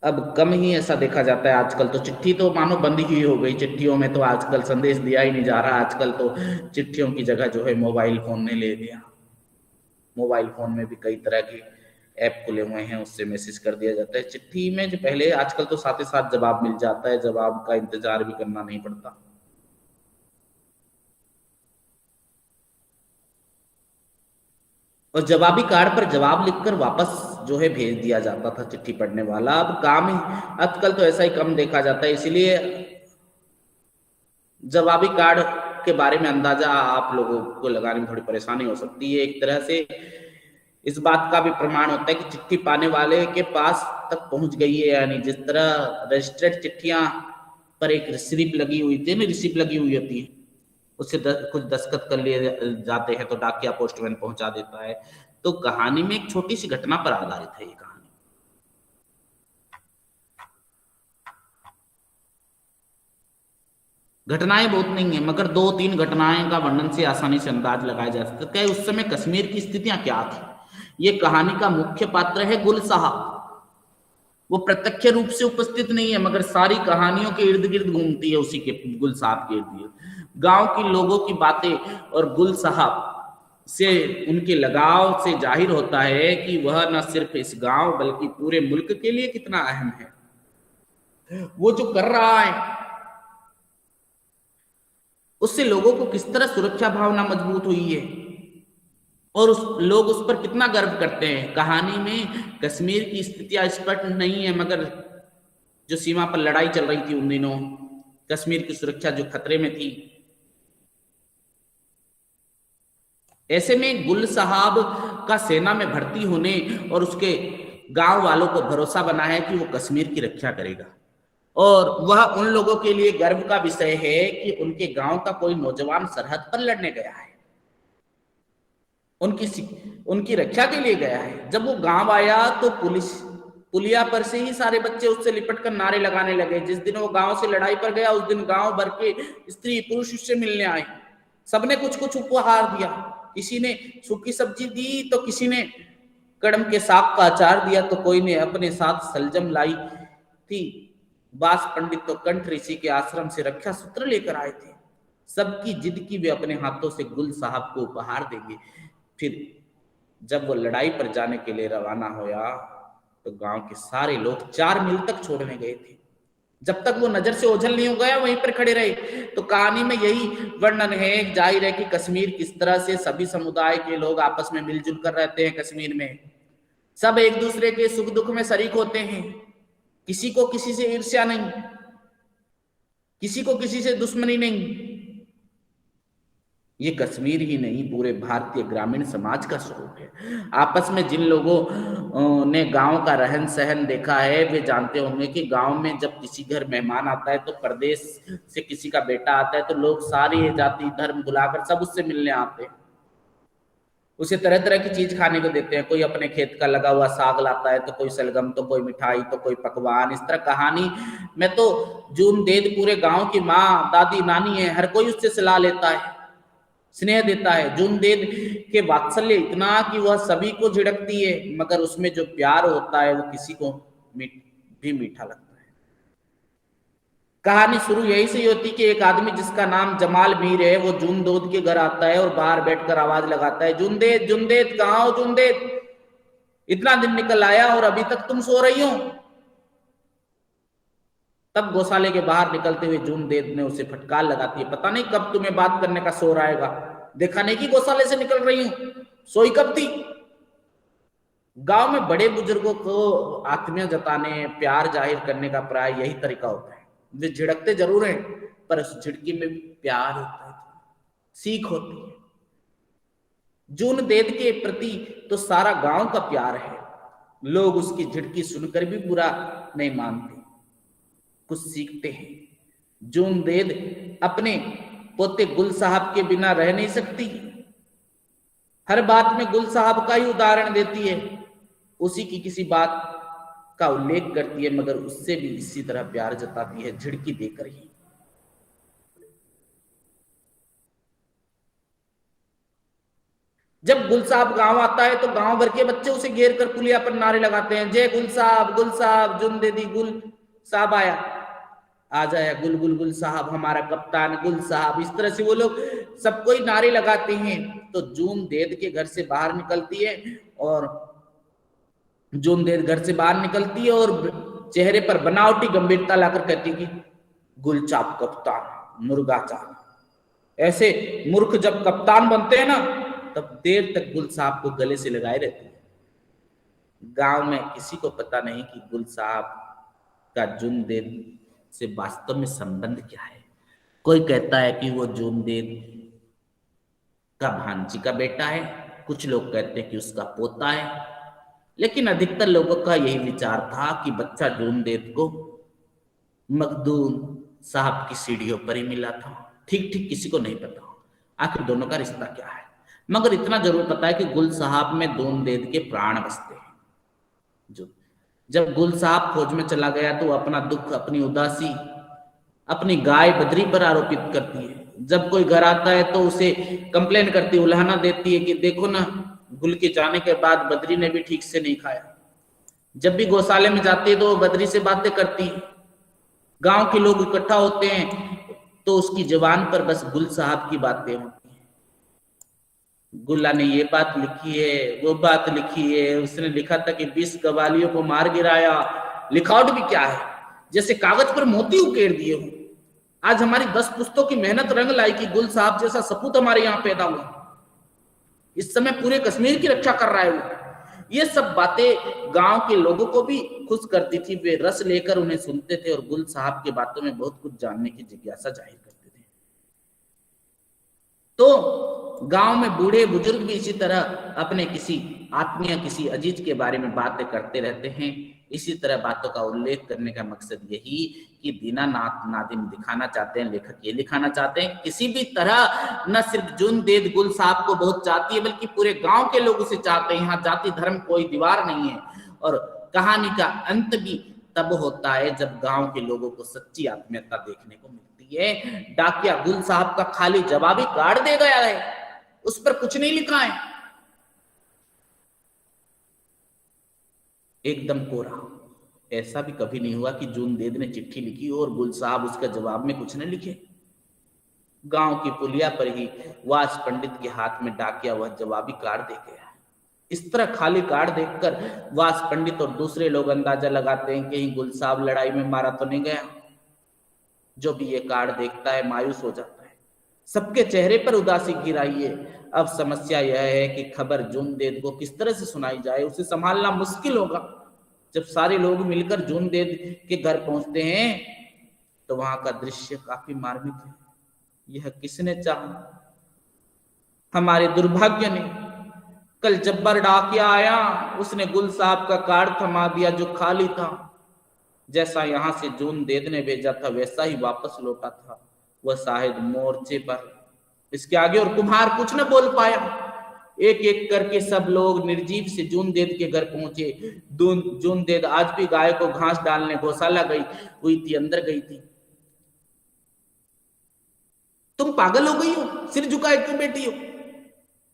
अब कम ही ऐसा देखा जाता है आजकल, तो चिट्ठी तो मानो बंद ही हो गई। चिट्ठियों में तो आजकल संदेश दिया ही नहीं जा रहा, आजकल तो चिट्ठियों की जगह जो है मोबाइल फोन ने ले लिया। मोबाइल फोन में भी कई तरह के ऐप खुले हुए हैं, उससे मैसेज कर दिया जाता है। चिट्ठी में जो पहले, आजकल तो साथ ही साथ जवाब मिल जाता है, जवाब का इंतजार भी करना नहीं पड़ता। और जवाबी कार्ड पर जवाब लिखकर वापस जो है भेज दिया जाता था चिट्ठी पढ़ने वाला। अब काम ही, आजकल तो ऐसा ही कम देखा जाता है, इसीलिए जवाबी कार्ड के बारे में अंदाजा आप लोगों को लगाने में थोड़ी परेशानी हो सकती है। एक तरह से इस बात का भी प्रमाण होता है कि चिट्ठी पाने वाले के पास तक पहुंच गई है, यानी जिस तरह रजिस्टर्ड चिट्ठियां पर एक रिसीप लगी हुई थी, रिसीप लगी हुई होती है, उससे कुछ दस्तखत कर लिए जाते हैं तो डाकिया पोस्टमैन पहुंचा देता है। तो कहानी में एक छोटी सी घटना पर आधारित है ये कहानी। घटनाएं बहुत नहीं है, मगर 2-3 घटनाएं का वर्णन से आसानी से अंदाज लगाया जा सकता है उस समय कश्मीर की स्थितियां क्या थी। ये कहानी का मुख्य पात्र है गुल साहब। वो प्रत्यक्ष रूप से उपस्थित नहीं है, मगर सारी कहानियों के इर्द गिर्द घूमती है, उसी के गुल साहब के इर्द गिर्द। गांव के लोगों की बातें और गुल साहब से उनके लगाव से जाहिर होता है कि वह न सिर्फ इस गांव बल्कि पूरे मुल्क के लिए कितना अहम है। वो जो कर रहा है उससे लोगों को किस तरह सुरक्षा भावना मजबूत हुई है और लोग उस पर कितना गर्व करते हैं। कहानी में कश्मीर की स्थितियां स्पष्ट नहीं है, मगर जो सीमा पर लड़ाई चल रही थी उन दिनों, कश्मीर की सुरक्षा जो खतरे में थी, ऐसे में गुल साहब का सेना में भर्ती होने और उसके गांव वालों को भरोसा बना है कि वो कश्मीर की रक्षा करेगा। और वह उन लोगों के लिए गर्व का विषय है कि उनके गांव का कोई नौजवान सरहद पर लड़ने गया है, उनकी रक्षा के लिए गया है। जब वो गांव आया तो पुलिया पर से ही सारे बच्चे उससे लिपट कर नारे लगाने लगे। जिस दिन वो गांव से लड़ाई पर गया उस दिन गांव भर के स्त्री पुरुष उससे मिलने आए। सबने कुछ कुछ उपहार दिया, किसी ने सूखी सब्जी दी तो किसी ने कड़म के साग का अचार दिया, तो कोई ने अपने साथ सलजम लाई थी। बास पंडित तो कंठ ऋषि के आश्रम से रक्षा सूत्र लेकर आए थे। सबकी जिद की वे अपने हाथों से गुल साहब को उपहार देंगे। फिर जब वो लड़ाई पर जाने के लिए रवाना होया तो गांव के सारे लोग 4 मील तक छोड़ने गए थे। जब तक वो नजर से ओझल नहीं हो गया वहीं पर खड़े रहे। तो कहानी में यही वर्णन है। जाहिर है कि कश्मीर किस तरह से सभी समुदाय के लोग आपस में मिलजुल कर रहते हैं। कश्मीर में सब एक दूसरे के सुख दुख में शरीक होते हैं, किसी को किसी से ईर्ष्या नहीं, किसी को किसी से दुश्मनी नहीं। ये कश्मीर ही नहीं, पूरे भारतीय ग्रामीण समाज का स्वरूप है। आपस में जिन लोगों ने गांव का रहन सहन देखा है वे जानते होंगे कि गांव में जब किसी घर मेहमान आता है तो परदेश से किसी का बेटा आता है तो लोग सारी जाति धर्म बुलाकर सब उससे मिलने आते हैं, उसे तरह तरह की चीज खाने को देते हैं। कोई अपने खेत का लगा हुआ साग लाता है, तो कोई सलगम, तो कोई मिठाई, तो कोई पकवान। इस तरह कहानी में तो जून देद पूरे गांव की माँ दादी नानी है, हर कोई उससे सलाह लेता है, स्नेह देता है। जून देद के वात्सल्य इतना कि वह सभी को झिड़कती है, मगर उसमें जो प्यार होता है वो किसी को भी मीठा लगता है। कहानी शुरू यही से ही होती कि एक आदमी जिसका नाम जमाल मीर है वो जूनदेद के घर आता है और बाहर बैठकर आवाज लगाता है, जूनदेद जूनदेद कहाँ हो जूनदेद, इतना दिन निकल आया और अभी तक तुम सो रही हो। तब गौशाले के बाहर निकलते हुए जूनदेद ने उसे फटकार लगाती है, पता नहीं कब तुम्हें बात करने का शोर आएगा, देखा नहीं कि गौशाले से निकल रही हूं, सोई कब थी। गांव में बड़े बुजुर्गों को आत्मीय जताने प्यार जाहिर करने का प्राय यही तरीका होता है। वे झिड़कते जरूर हैं पर उस झिड़की में प्यार होता है, सीख होती है। जूनदेद के प्रति तो सारा गांव का प्यार है। लोग उसकी झिड़की सुनकर भी बुरा नहीं मानते, कुछ सीखते हैं। जूनदेद अपने पोते गुल साहब के बिना रह नहीं सकती, हर बात में गुल साहब का ही उदाहरण देती है। उसी की किसी बात का उल्लेख करती है, मगर उससे भी इसी तरह प्यार जताती है, झिड़की देकर ही। जब गुल साहब गांव आता है तो गांव भर के बच्चे उसे घेर कर पुलिया पर नारे लगाते हैं, जय गुल साहब, जुन दे दी गुल साहब आया, आ जाया गुल गुल गुल साहब, हमारा कप्तान गुल साहब। इस तरह से वो लोग सबको ही नारे लगाते हैं। तो जून देद के घर से बाहर निकलती है और जून देद घर से बाहर निकलती है और चेहरे पर बनावटी गंभीरता लाकर कहती कि गुलचाप कप्तान, मुर्गा चाप। ऐसे मूर्ख जब कप्तान बनते हैं ना, तब देर तक गुल साहब को गले से लगाए रहते हैं। गांव में किसी को पता नहीं कि गुल साहब का जून देद से वास्तव में संबंध क्या है। कोई कहता है कि वो जून देद का भांजी का बेटा है, कुछ लोग कहते हैं कि उसका पोता है, लेकिन अधिकतर लोगों का यही विचार था कि बच्चा जून देद को मखदूम साहब की सीढ़ियों पर ही मिला था। ठीक ठीक किसी को नहीं पता आखिर दोनों का रिश्ता क्या है, मगर इतना जरूर पता है कि गुल साहब में जून देद के प्राण बसते हैं। जो जब गुल साहब फौज में चला गया तो अपना दुख, अपनी उदासी अपनी गाय बद्री पर आरोपित करती है। जब कोई घर आता है तो उसे कंप्लेन करती, उल्हाना देती है कि देखो ना, गुल के जाने के बाद बद्री ने भी ठीक से नहीं खाया। जब भी गौशाले में जाती है तो वो बद्री से बातें करती है। गांव के लोग इकट्ठा होते हैं तो उसकी जुबान पर बस गुल साहब की बातें होती हैं। गुल्ला ने ये बात लिखी है, वो बात लिखी है, उसने लिखा था कि 20 कबालियों को मार गिराया। लिखावट भी क्या है, जैसे कागज पर मोती उकेर दिए हो। आज हमारी 10 पुस्तों की मेहनत रंग लाई कि गुल साहब जैसा सपूत हमारे यहाँ पैदा हुआ। इस समय पूरे कश्मीर की रक्षा कर रहा है वो। ये सब बातें गांव के लोगों को भी खुश करती थी। वे रस लेकर उन्हें सुनते थे और गुल साहब की बातों में बहुत कुछ जानने की जिज्ञासा जाहिर करते थे। तो गांव में बूढ़े बुजुर्ग भी इसी तरह अपने किसी आत्मीय, किसी अजीज के बारे में बातें करते रहते हैं। इसी तरह बातों का उल्लेख करने का मकसद यही कि दीनानाथ नादिम दिखाना चाहते हैं, लेखक ये दिखाना चाहते हैं किसी भी तरह न सिर्फ जून देद गुल साहब को बहुत चाहती है, बल्कि पूरे गांव के लोग उसे चाहते हैं। यहाँ जाति धर्म कोई दीवार नहीं है। और कहानी का अंत भी तब होता है जब गांव के लोगों को सच्ची आत्मीयता देखने को मिलती है। डाकिया गुल साहब का खाली जवाबी कार्ड दे गया है, उस पर कुछ नहीं लिखा है, एकदम कोरा। ऐसा भी कभी नहीं हुआ कि जून देद ने चिट्ठी लिखी और गुल साहब उसका जवाब में कुछ न लिखे। गांव की पुलिया पर ही वास पंडित के हाथ में डाकिया वह जवाबी कार्ड दे गया। इस तरह खाली कार्ड देखकर वास पंडित और दूसरे लोग अंदाजा लगाते हैं कि कहीं गुल साहब लड़ाई में मारा तो नहीं गया। जो भी ये कार्ड देखता है मायूस हो जाता है। सबके चेहरे पर उदासी गिराई है। अब समस्या यह है कि खबर जून देद को किस तरह से सुनाई जाए, उसे संभालना मुश्किल होगा। जब सारे लोग मिलकर जून देद के घर पहुंचते हैं तो वहां का दृश्य काफी मार्मिक है। यह किसने चाहा? हमारे दुर्भाग्य ने। कल जब्बर डाकिया आया, उसने गुल साहब का कार्ड थमा दिया जो खाली था। जैसा यहां से जून देद ने भेजा था वैसा ही वापस लौटा था। वह शायद मोर्चे पर। इसके आगे और कुम्हार कुछ न बोल पाया। एक एक करके सब लोग निर्जीव से जून देद के घर पहुंचे। जून देद आज भी गाय को घास डालने गौशाला गई हुई थी, अंदर गई थी। तुम पागल हो गई हो, सिर झुकाए क्यों बैठी हो?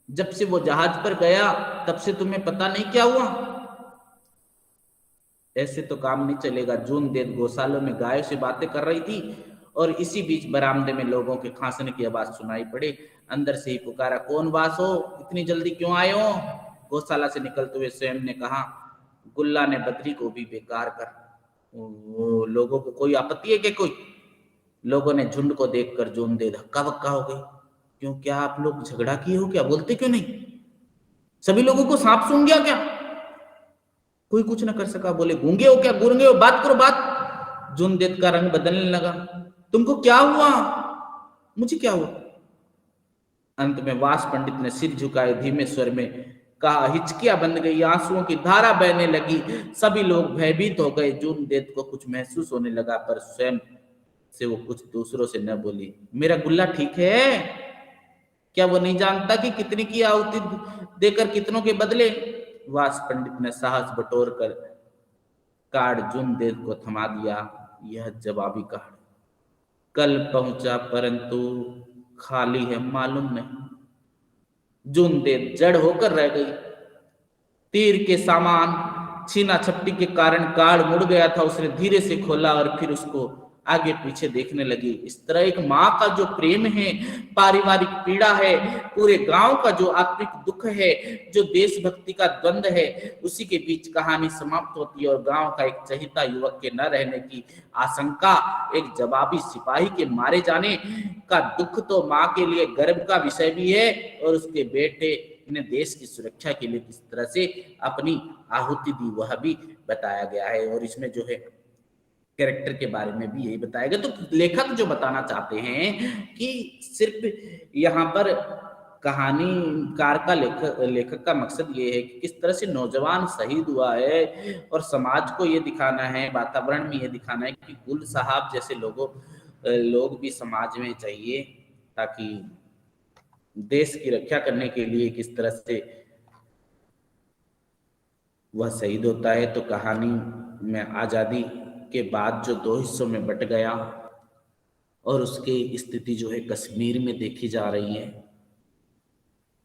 जब से वो जहाज पर गया तब से तुम्हें पता नहीं क्या हुआ? ऐसे तो काम नहीं चलेगा। जून देद गौशालों में गायों से बातें कर रही थी और इसी बीच बरामदे में लोगों के खांसने की आवाज सुनाई पड़ी। अंदर से ही पुकारा, कौन वास हो, इतनी जल्दी क्यों आए हो? गौशाला से निकलते हुए स्वयं ने कहा, गुल्ला ने बद्री को भी बेकार कर। लोगों को कोई आपत्ति है कि कोई? लोगों ने झुंड को देखकर जून देद हक्का बक्का हो गई। क्यों, क्या आप लोग झगड़ा किए हो क्या? बोलते क्यों नहीं? सभी लोगों को सांप सूंघ गया क्या? कोई कुछ न कर सका। बोले, गूंगे हो क्या, गूंगे हो, बात करो बात। जून देद का रंग बदलने लगा। तुमको क्या हुआ? मुझे क्या हुआ? अंत में वास पंडित ने सिर झुकाए धीमे स्वर में कहा, हिचकियां बंद गई, आंसुओं की धारा बहने लगी। सभी लोग भयभीत हो गए। जून देद को कुछ महसूस होने लगा, पर स्वयं से वो कुछ दूसरों से न बोली। मेरा गुल्ला ठीक है क्या? वो नहीं जानता कि कितने की आहुति देकर कितनों के बदले? वास पंडित ने साहस बटोर कर कार्ड जुन देव को थमा दिया, यह जवाबी कार्ड कल पहुंचा परंतु खाली है मालूम नहीं। जुन देव जड़ होकर रह गई। तीर के सामान छीना झपटी के कारण कार्ड मुड़ गया था। उसने धीरे से खोला और फिर उसको आगे पीछे देखने लगी। इस तरह एक माँ का जो प्रेम है, पारिवारिक पीड़ा है, पूरे गांव का जो आत्मिक दुख है, जो देशभक्ति का द्वंद्व है, उसी के बीच कहानी समाप्त होती है और गांव का एक चहेता युवक के न रहने की आशंका, एक जवाबी सिपाही के मारे जाने का दुख तो माँ के लिए गर्व का विषय भी है और उसके बेटे ने देश की सुरक्षा के लिए किस तरह से अपनी आहुति दी वह भी बताया गया है। और इसमें जो है कैरेक्टर के बारे में भी यही बताया गया। तो लेखक जो बताना चाहते हैं कि सिर्फ यहाँ पर कहानीकार का लेखक का मकसद ये है कि किस तरह से नौजवान शहीद हुआ है और समाज को ये दिखाना है, वातावरण में ये दिखाना है कि गुल साहब जैसे लोग भी समाज में चाहिए, ताकि देश की रक्षा करने के लिए किस तरह से वह शहीद होता है। तो कहानी में आजादी के बाद जो दो हिस्सों में बट गया और उसकी स्थिति जो है कश्मीर में देखी जा रही है,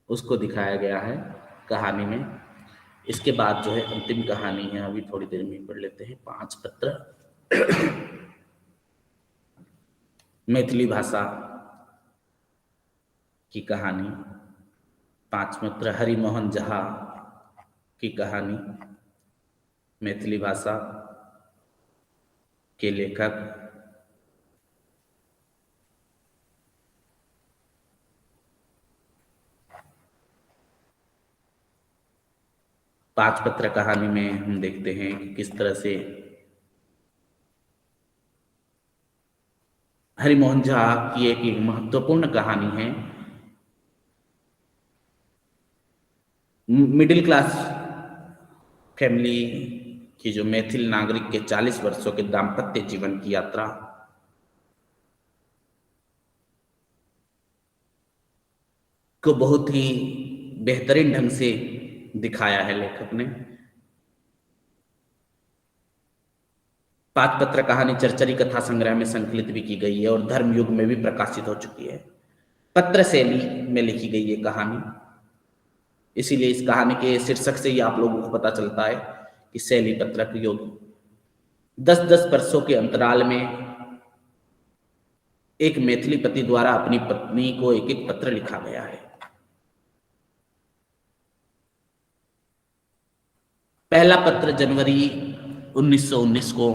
उसको दिखाया गया है कहानी में। इसके बाद जो है अंतिम कहानी है, अभी थोड़ी देर में पढ़ लेते हैं। 5 पत्र मैथिली भाषा की कहानी। 5 पत्र हरिमोहन झा की कहानी, मैथिली भाषा के लेखक पांच पत्र कहानी में हम देखते हैं कि किस तरह से हरिमोहन झा की एक महत्वपूर्ण कहानी है। मिडिल क्लास फैमिली की जो मैथिल नागरिक के 40 वर्षों के दाम्पत्य जीवन की यात्रा को बहुत ही बेहतरीन ढंग से दिखाया है लेखक ने। 5 पत्र कहानी चरचरी कथा संग्रह में संकलित भी की गई है और धर्मयुग में भी प्रकाशित हो चुकी है। पत्र शैली में लिखी गई है कहानी, इसीलिए इस कहानी के शीर्षक से ही आप लोगों को पता चलता है कि शैली पत्रक युग। 10-10 वर्षों के अंतराल में एक मैथिली पति द्वारा अपनी पत्नी को एक एक पत्र लिखा गया है। पहला पत्र जनवरी 1919 को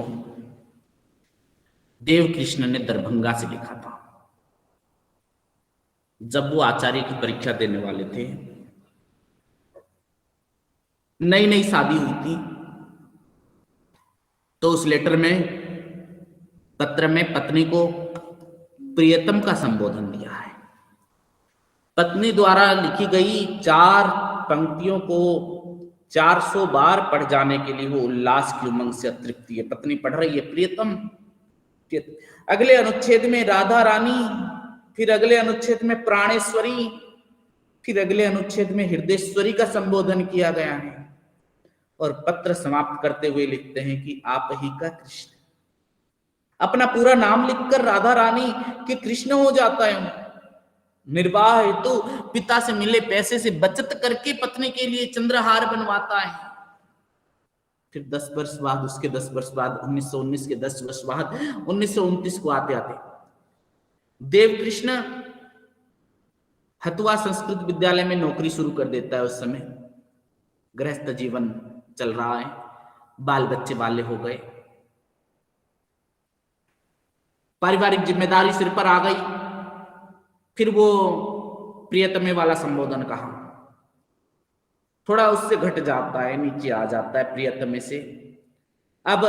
देवकृष्ण ने दरभंगा से लिखा था, जब वो आचार्य की परीक्षा देने वाले थे। नई नई शादी हुई थी, तो उस लेटर में, पत्र में पत्नी को प्रियतम का संबोधन दिया है। पत्नी द्वारा लिखी गई 4 पंक्तियों को 400 बार पढ़ जाने के लिए वो उल्लास की उमंग से अतृप्त है। पत्नी पढ़ रही है प्रियतम, अगले अनुच्छेद में राधा रानी, फिर अगले अनुच्छेद में प्राणेश्वरी, फिर अगले अनुच्छेद में हृदयेश्वरी का संबोधन किया गया है। और पत्र समाप्त करते हुए लिखते हैं कि आप ही का कृष्ण। अपना पूरा नाम लिखकर राधा रानी के कृष्ण हो जाता है। निर्वाह हेतु पिता से मिले पैसे से बचत करके पत्नी के लिए चंद्रहार बनवाता है। फिर 10 वर्ष बाद, उसके 10 वर्ष बाद, 1919 के 10 वर्ष बाद 1929 को आते आते देवकृष्ण हथुआ संस्कृत विद्यालय में नौकरी शुरू कर देता है। उस समय गृहस्थ जीवन चल रहा है, बाल बच्चे वाले हो गए, पारिवारिक जिम्मेदारी सिर पर आ गई। फिर वो प्रियतमे वाला संबोधन कहा, थोड़ा उससे घट जाता है, नीचे आ जाता है प्रियतमे से। अब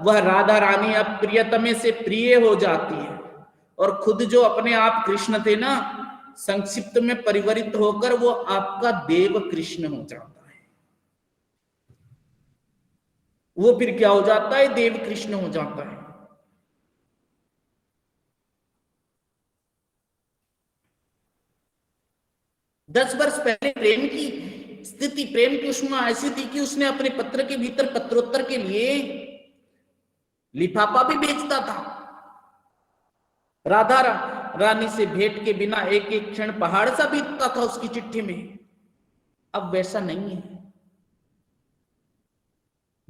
वह राधा रानी अब प्रियतमे से प्रिय हो जाती है और खुद जो अपने आप कृष्ण थे ना, संक्षिप्त में परिवर्तित होकर वो आपका देव कृष्ण हो जाता है। वो फिर क्या हो जाता है? देव कृष्ण हो जाता है। दस वर्ष पहले प्रेम की स्थिति, प्रेम की उष्मा ऐसी थी कि उसने अपने पत्र के भीतर पत्रोत्तर के लिए लिफाफा भी भेजता था। राधा रानी से भेंट के बिना एक एक क्षण पहाड़ सा बीतता था उसकी चिट्ठी में। अब वैसा नहीं है।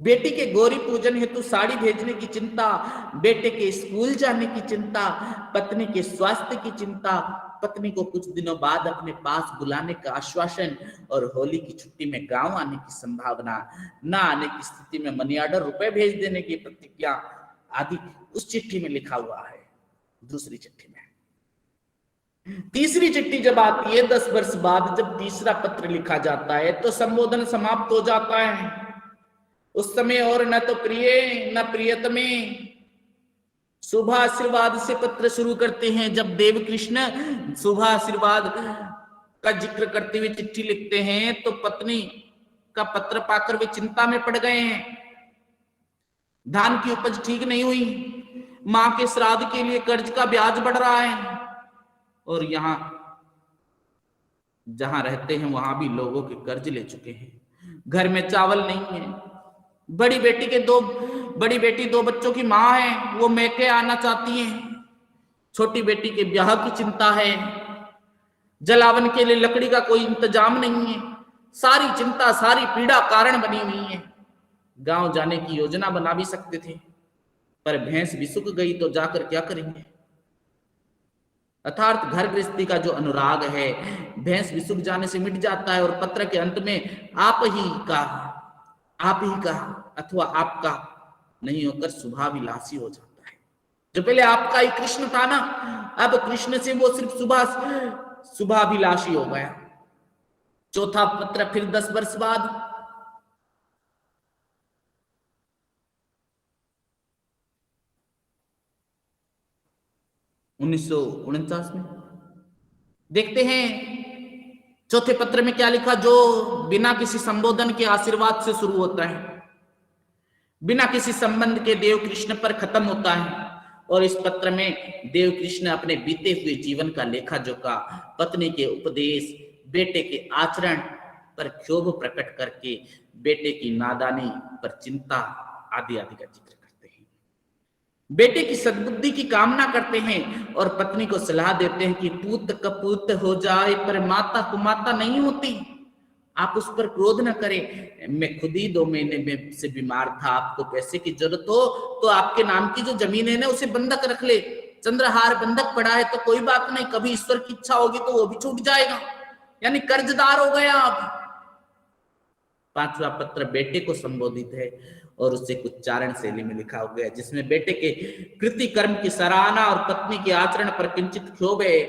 बेटी के गौरी पूजन हेतु साड़ी भेजने की चिंता, बेटे के स्कूल जाने की चिंता, पत्नी के स्वास्थ्य की चिंता, पत्नी को कुछ दिनों बाद अपने पास बुलाने का आश्वासन और होली की छुट्टी में गांव आने की संभावना, न आने की स्थिति में मनी ऑर्डर रुपए भेज देने की प्रतिज्ञा आदि उस चिट्ठी में लिखा हुआ है। दूसरी चिट्ठी में, तीसरी चिट्ठी जब आती है 10 वर्ष बाद, जब तीसरा पत्र लिखा जाता है तो संबोधन समाप्त हो जाता है। उस समय और न तो प्रिय न प्रियतमे, शुभ आशीर्वाद से पत्र शुरू करते हैं। जब देव कृष्ण शुभ आशीर्वाद का जिक्र करते हुए चिट्ठी लिखते हैं तो पत्नी का पत्र पाकर वे चिंता में पड़ गए हैं। धान की उपज ठीक नहीं हुई, मां के श्राद्ध के लिए कर्ज का ब्याज बढ़ रहा है, और यहां जहां रहते हैं वहां भी लोगों के कर्ज ले चुके हैं। घर में चावल नहीं है। बड़ी बेटी दो बच्चों की मां है, वो मैके आना चाहती है। छोटी बेटी के ब्याह की चिंता है। जलावन के लिए लकड़ी का कोई इंतजाम नहीं है। सारी चिंता, सारी पीड़ा कारण बनी हुई है। गांव जाने की योजना बना भी सकते थे, पर भैंस भी सूख गई तो जाकर क्या करेंगे। अर्थात घर गृहस्थी का जो अनुराग है भैंस भी सूख जाने से मिट जाता है, और पत्र के अंत में आप ही का अथवा आपका नहीं होकर शुभाभिलाषी हो जाता है। जो पहले आपका ही कृष्ण था ना, अब कृष्ण से वो सिर्फ शुभाभिलाषी हो गया। चौथा पत्र फिर 10 वर्ष बाद, (1949) में देखते हैं चौथे पत्र में क्या लिखा, जो बिना किसी संबोधन के आशीर्वाद से शुरू होता है, बिना किसी संबंध के देव कृष्ण पर खत्म होता है। और इस पत्र में देव कृष्ण अपने बीते हुए जीवन का लेखा जोखा, पत्नी के उपदेश, बेटे के आचरण पर क्षोभ प्रकट करके बेटे की नादानी पर चिंता आदि आदि का जिक्र करते हैं। बेटे की सद्बुद्धि की कामना करते हैं और पत्नी को सलाह देते हैं कि पूत कपूत हो जाए पर माता कुमाता नहीं होती। आप उस पर क्रोध न करें। मैं खुद ही 2 महीने में से बीमार था। आपको पैसे की जरूरत हो तो आपके नाम की जो जमीन है ना उसे बंधक रख ले। चंद्रहार बंधक पड़ा है तो कोई बात नहीं, कभी ईश्वर की इच्छा होगी तो वो भी छूट जाएगा। यानी कर्जदार हो गया आप। 5वां पत्र बेटे को संबोधित है और उससे कुछ चारण शैली में लिखा हो गया, जिसमें बेटे के कृति कर्म की सराहना और पत्नी के आचरण पर किंचित क्षोभ है।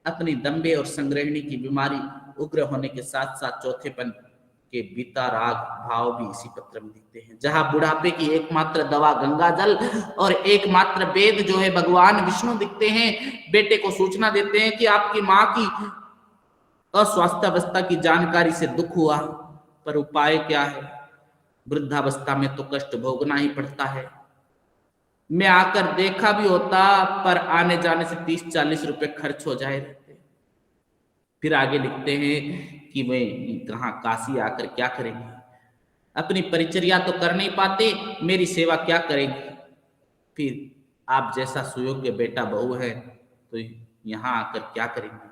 अपनी दंबे और संग्रहणी की बीमारी उग्र होने के साथ साथ चौथेपन के बीता राग भाव भी इसी पत्र में दिखते हैं। जहां बुढ़ापे की एकमात्र दवा गंगा जल और एकमात्र वेद जो है भगवान विष्णु दिखते हैं, बेटे को सूचना देते हैं कि आपकी मां की अस्वास्थ्यावस्था की जानकारी से दुख हुआ, पर उपाय क्या है। वृद्धावस्था में तो कष्ट भोगना ही पड़ता है। मैं आकर देखा भी होता, पर आने जाने से 30-40 रुपए खर्च हो जाए रहते। फिर आगे लिखते हैं कि वे कहाँ काशी आकर क्या करेंगे, अपनी परिचर्या तो कर नहीं पाते, मेरी सेवा क्या करेंगे। फिर आप जैसा सुयोग्य बेटा बहू है तो यहाँ आकर क्या करेंगे।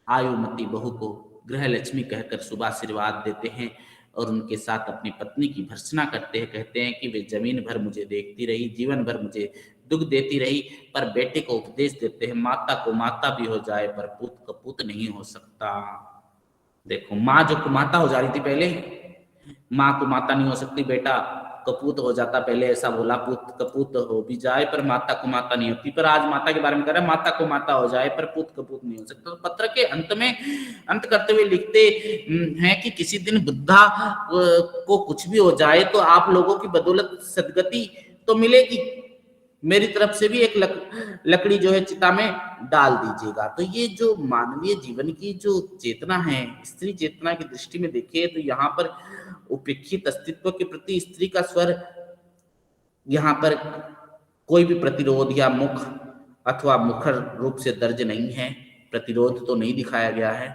आयुमती बहू को गृह लक्ष्मी कहकर शुभ आशीर्वाद देते हैं और उनके साथ अपनी पत्नी की भर्त्सना करते हैं। कहते हैं कि वे जमीन भर मुझे देखती रही, जीवन भर मुझे दुख देती रही, पर बेटे को उपदेश देते हैं, माता को माता भी हो जाए पर पुत कपूत नहीं हो सकता। देखो, माँ जो कुमाता हो जा रही थी पहले, माँ कुमाता नहीं हो सकती, बेटा कपूत हो जाता। पहले ऐसा बोला, पुत कपूत हो भी जाए पर माता कुमाता नहीं होती, पर आज माता के बारे में कह रहा है माता कुमाता हो जाए पर पुत कपूत नहीं हो सकता। तो पत्र के अंत करते हुए लिखते हैं कि किसी दिन वृद्धा को कुछ भी हो जाए तो आप लोगों की बदौलत सदगति तो मिलेगी, मेरी तरफ से भी एक लकड़ी जो है चिता में डाल दीजिएगा। तो ये जो मानवीय जीवन की जो चेतना है, स्त्री चेतना की दृष्टि में देखें तो यहाँ पर उपेक्षित अस्तित्व के प्रति स्त्री का स्वर, यहाँ पर कोई भी प्रतिरोध या मुख अथवा मुखर रूप से दर्ज नहीं है, प्रतिरोध तो नहीं दिखाया गया है।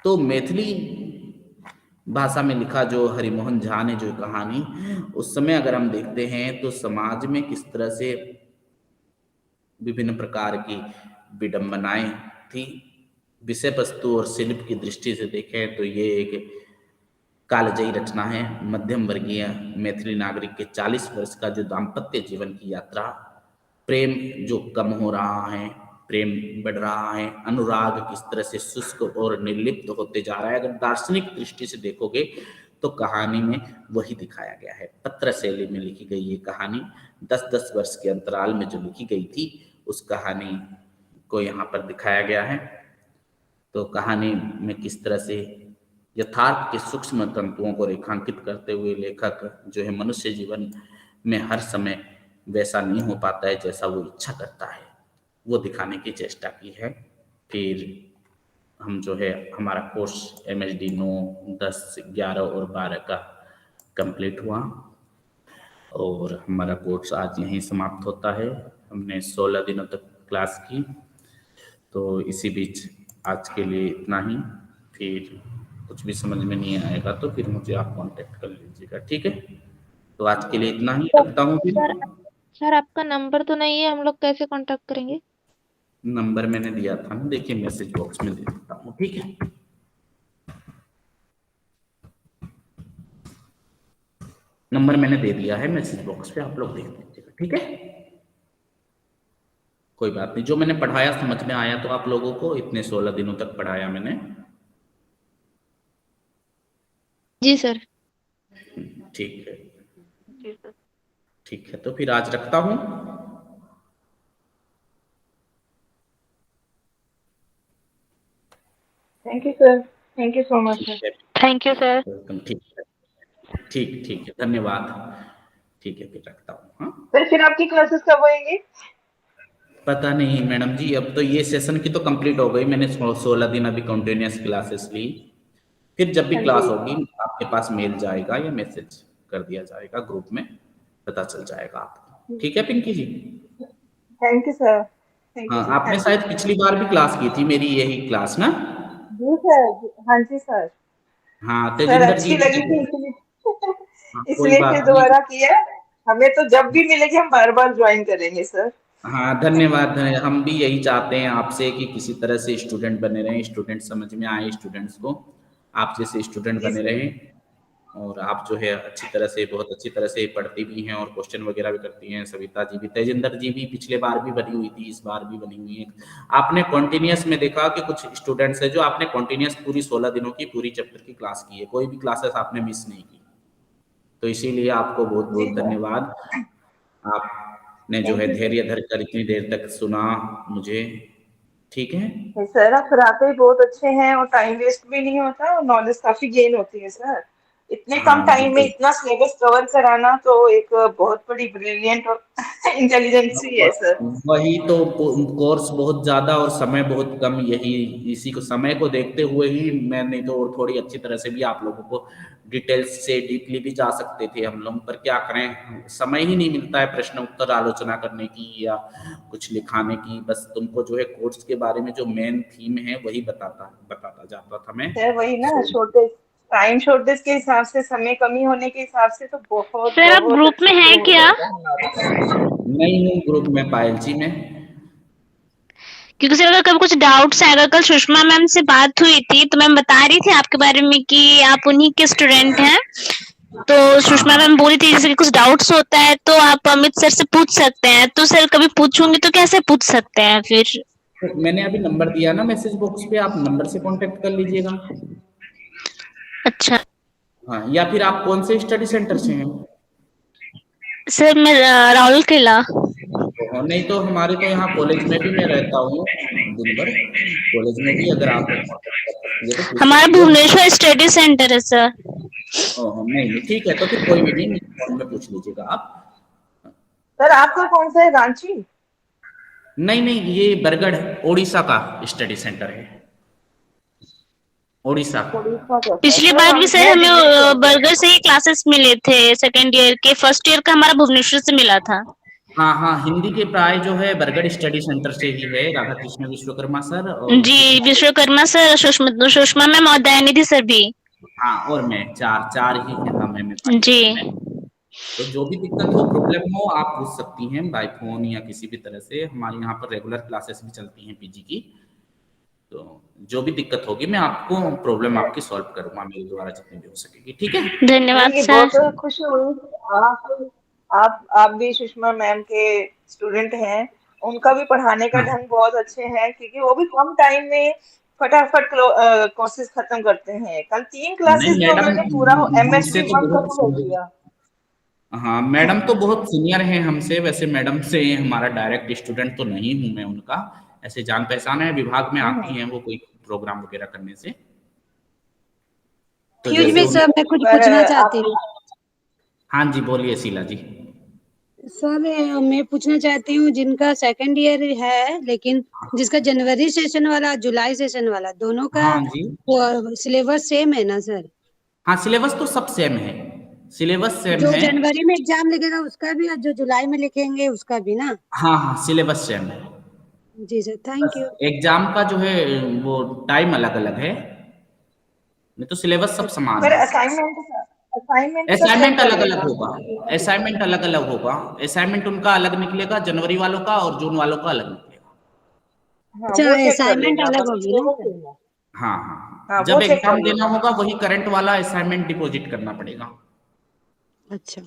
तो मैथिली भाषा में लिखा जो हरिमोहन झा ने जो कहानी, उस समय अगर हम देखते हैं तो समाज में किस तरह से विभिन्न प्रकार की विडंबनाएं थी। विषय वस्तु और शिल्प की दृष्टि से देखें तो ये एक कालजयी रचना है। मध्यम वर्गीय मैथिली नागरिक के 40 वर्ष का जो दाम्पत्य जीवन की यात्रा, प्रेम जो कम हो रहा है, प्रेम बढ़ रहा है, अनुराग किस तरह से शुष्क और निर्लिप्त होते जा रहा है। अगर दार्शनिक दृष्टि से देखोगे तो कहानी में वही दिखाया गया है। पत्र शैली में लिखी गई ये कहानी 10-10 वर्ष के अंतराल में जो लिखी गई थी, उस कहानी को यहाँ पर दिखाया गया है। तो कहानी में किस तरह से यथार्थ के सूक्ष्म तंतुओं को रेखांकित करते हुए लेखक जो है मनुष्य जीवन में हर समय वैसा नहीं हो पाता है जैसा वो इच्छा करता है, वो दिखाने की चेष्टा की है। फिर हम जो है हमारा कोर्स MHD 9, 10, 11 और 12 का कंप्लीट हुआ और हमारा कोर्स आज यहीं समाप्त होता है। हमने 16 दिनों तक क्लास की। तो इसी बीच आज के लिए इतना ही। फिर कुछ भी समझ में नहीं आएगा तो फिर मुझे आप कांटेक्ट कर लीजिएगा, ठीक है। तो आज के लिए इतना ही रखता हूँ। फिर सर आपका नंबर तो नहीं है, हम लोग कैसे कांटेक्ट करेंगे? नंबर मैंने दिया था ना, देखिए मैसेज बॉक्स में दे देता हूँ, ठीक है। नंबर मैंने दे दिया है मैसेज बॉक्स पे, आप लोग देख लीजिएगा, ठीक है। कोई बात नहीं, जो मैंने पढ़ाया समझ में आया तो आप लोगों को, इतने 16 दिनों तक पढ़ाया मैंने। जी सर। ठीक है, जी सर। ठीक है। तो फिर आज रखता हूँ। Thank you sir, thank you so much sir. Thank you sir. ठीक है, ठीक ठीक है, धन्यवाद। ठीक है, फिर रखता हूँ। हाँ, सर फिर आपकी क्लासेस कब होंगी? पता नहीं मैडम जी, अब तो ये सेशन की तो कंप्लीट हो गई। मैंने 16 दिन अभी कंटिन्यूस क्लासेस ली। फिर जब भी हाँ क्लास जी। होगी आपके पास मेल जाएगा या मैसेज कर दिया जाएगा ग्रुप में, पता चल जाएगा आपको, ठीक है Pinky ji. Thank you sir, thank you हाँ, जी। आपने शायद पिछली बार भी क्लास की थी मेरी यही क्लास ना। जी सर, हाँ जी सर। हाँ, सर तेजिंदर जी अच्छी भी लगी थी हाँ, इसलिए कोई इसलिए फिर बात नहीं। दोबारा किया। हमें तो जब भी मिलेगी हम बार बार ज्वाइन करेंगे सर। हाँ, धन्यवाद। हम भी यही चाहते हैं आपसे कि किसी तरह से स्टूडेंट बने रहें, स्टूडेंट समझ में आए स्टूडेंट्स को, आप जैसे स्टूडेंट जी बने सर। रहें। और आप जो है अच्छी तरह से, बहुत अच्छी तरह से पढ़ती भी हैं और क्वेश्चन वगैरह भी करती हैं। सविता जी भी, तेजिंदर जी भी पिछले बार भी बनी हुई थी, इस बार भी बनी हुई है। आपने कॉन्टिन्यूस में देखा कि कुछ स्टूडेंट्स है जो आपने कॉन्टिन्यूस पूरी 16 दिनों की पूरी चैप्टर की क्लास की है, कोई भी क्लासेस आपने मिस नहीं की। तो इसीलिए आपको बहुत जी बहुत सर, धन्यवाद। आपने जो थैंक है यू सर। धैर्य धरकर इतनी देर तक सुना मुझे, ठीक है। सर आप पढ़ाते ही बहुत अच्छे हैं और टाइम वेस्ट भी नहीं होता और नॉलेज काफी गेन होती है सर। इतने कम हाँ टाइम में बिल्कुल। इतना सिलेबस कवर कराना तो एक बहुत बड़ी ब्रिलियंट और इंटेलिजेंसी है सर। वही तो, कोर्स बहुत ज्यादा और समय बहुत कम, यही इसी को समय को देखते हुए ही मैं, नहीं तो और थोड़ी अच्छी तरह से भी आप लोगों को डिटेल्स से डीपली भी जा सकते थे हम लोग, पर क्या करें, समय ही नहीं मिलता है प्रश्न उत्तर आलोचना करने की या कुछ लिखाने की। बस तुमको जो है कोर्स के बारे में जो मेन थीम है वही बताता बताता जाता था मैं। सर वही ना, सो शॉर्टेज, टाइम शॉर्टेज के हिसाब से, समय कमी होने के हिसाब से तो बहुत सर आप बहुत ग्रुप में अच्छे से हैं हो क्या? जाएगा हमारा। नहीं हूँ ग्रुप में पायल जी में। क्योंकि सर अगर कभी कुछ डाउट्स है, अगर कल सुषमा मैम से बात हुई थी तो मैम बता रही थी आपके बारे में कि आप उन्हीं के स्टूडेंट हैं। तो हाँ सुषमा हाँ, मैम बोली थी जैसे कि कुछ डाउट्स होता है तो आप अमित सर से पूछ सकते हैं। तो सर कभी पूछूंगी तो कैसे पूछ सकते हैं फिर? तो मैंने अभी नंबर दिया ना मैसेज बॉक्स पे, आप नंबर से कांटेक्ट कर लीजिएगा। अच्छा हाँ, या फिर आप कौन से स्टडी सेंटर से हैं? सर, मैं राहुल किला। तो नहीं तो हमारे तो यहाँ कॉलेज में भी मैं रहता हूँ दिन भर, कॉलेज में भी अगर आप कांटेक्ट कर सकती है तो पूछ हमारा सकती है। भुवनेश्वर स्टडी सेंटर है सर। ओह, नहीं नहीं, ठीक है, तो फिर कोई भी नहीं, मेरे फोन में पूछ लीजिएगा आप। सर आपका कौन सा है, रांची? नहीं नहीं, ये बरगढ़ उड़ीसा का स्टडी सेंटर है, उड़ीसा का। उड़ीसा का सर। पिछली सर बार भी सर मैं हमें दिल्ली से हूँ सर। बर्गर से ही क्लासेस मिले थे। सेकेंड ईयर के, फर्स्ट ईयर का हमारा भुवनेश्वर से मिला था। हाँ हाँ, हिंदी के प्राय जो है बरगढ़ स्टडी सेंटर से ही है, राधा कृष्ण विश्वकर्मा सर और जी, विश्वकर्मा सर, सुषमा मैम और दयानिधि सर भी। हाँ, और मैं चार चार ही हैं हम में जी। तो जो भी दिक्कत हो, प्रॉब्लम हो, आप पूछ सकती हैं बाय फोन या किसी भी तरह से। हमारे यहाँ पर रेगुलर क्लासेस भी चलती हैं पीजी की, तो जो भी दिक्कत होगी मैं आपको प्रॉब्लम आपकी सॉल्व करूंगा मेरे द्वारा जितनी भी हो सकेगी। ठीक है, धन्यवाद नहीं, सर। बहुत खुशी हुई कि आप भी सुषमा मैम के स्टूडेंट हैं। उनका भी पढ़ाने का हाँ, ढंग बहुत अच्छे हैं, क्योंकि वो भी कम टाइम में फटाफट कोर्सेज खत्म करते हैं। कल 3 नहीं क्लासेस में मैडम, उन्होंने पूरा हमसे एमएससी तो 1 बहुत खत्म कर सीनियर, दिया। हाँ मैडम तो बहुत सीनियर हैं हमसे। वैसे मैडम से हमारा डायरेक्ट स्टूडेंट तो नहीं हूँ मैं उनका, ऐसे जान पहचान है, विभाग में आती हैं वो कोई प्रोग्राम वगैरह करने से। तो एक्सक्यूज जैसे मी उन, सर, मैं कुछ पर पूछना चाहती आप हूँ। हाँ जी बोलिए शीला जी। सर मैं पूछना चाहती हूँ, जिनका सेकंड ईयर है लेकिन जिसका जनवरी सेशन वाला जुलाई सेशन वाला दोनों का हाँ जी, सिलेबस सेम है ना सर? हाँ सिलेबस तो सब सेम है, सिलेबस सेम जो है। जनवरी में एग्जाम लिखेगा उसका भी और जो जुलाई में लिखेंगे उसका भी ना? हाँ हाँ सिलेबस सेम है, जी सर, थैंक बस यू। एग्जाम का जो है वो टाइम अलग अलग है, नहीं तो सिलेबस सब समान पर है। असाइनमेंट का सब असाइनमेंट अलग अलग पड़ेगा। होगा, असाइनमेंट अलग अलग होगा, असाइनमेंट उनका अलग निकलेगा, जनवरी वालों का और जून वालों का अलग निकलेगा। हाँ, अच्छा, वो चेक कर असाइनमेंट लेना, अलग बाकी होगी ना दोनों सर? सेम है। हाँ हाँ हाँ, हाँ, वो जब चेक कर एग्जाम देना लेना। होगा वही करंट वाला असाइनमेंट डिपॉजिट करना पड़ेगा। अच्छा,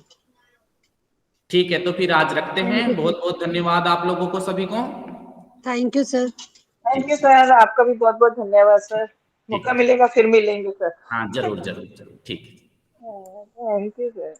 ठीक है, तो फिर आज रखते हैं। Thank you sir. बहुत बहुत धन्यवाद आप लोगों को सभी को। Thank you sir. थैंक ठीक यू ठीक सर, आपका भी बहुत बहुत धन्यवाद सर। ठीक मौका है, ठीक। मिलेगा फिर मिलेंगे सर। हाँ जरूर जरूर जरूर, ठीक है। Thank you sir.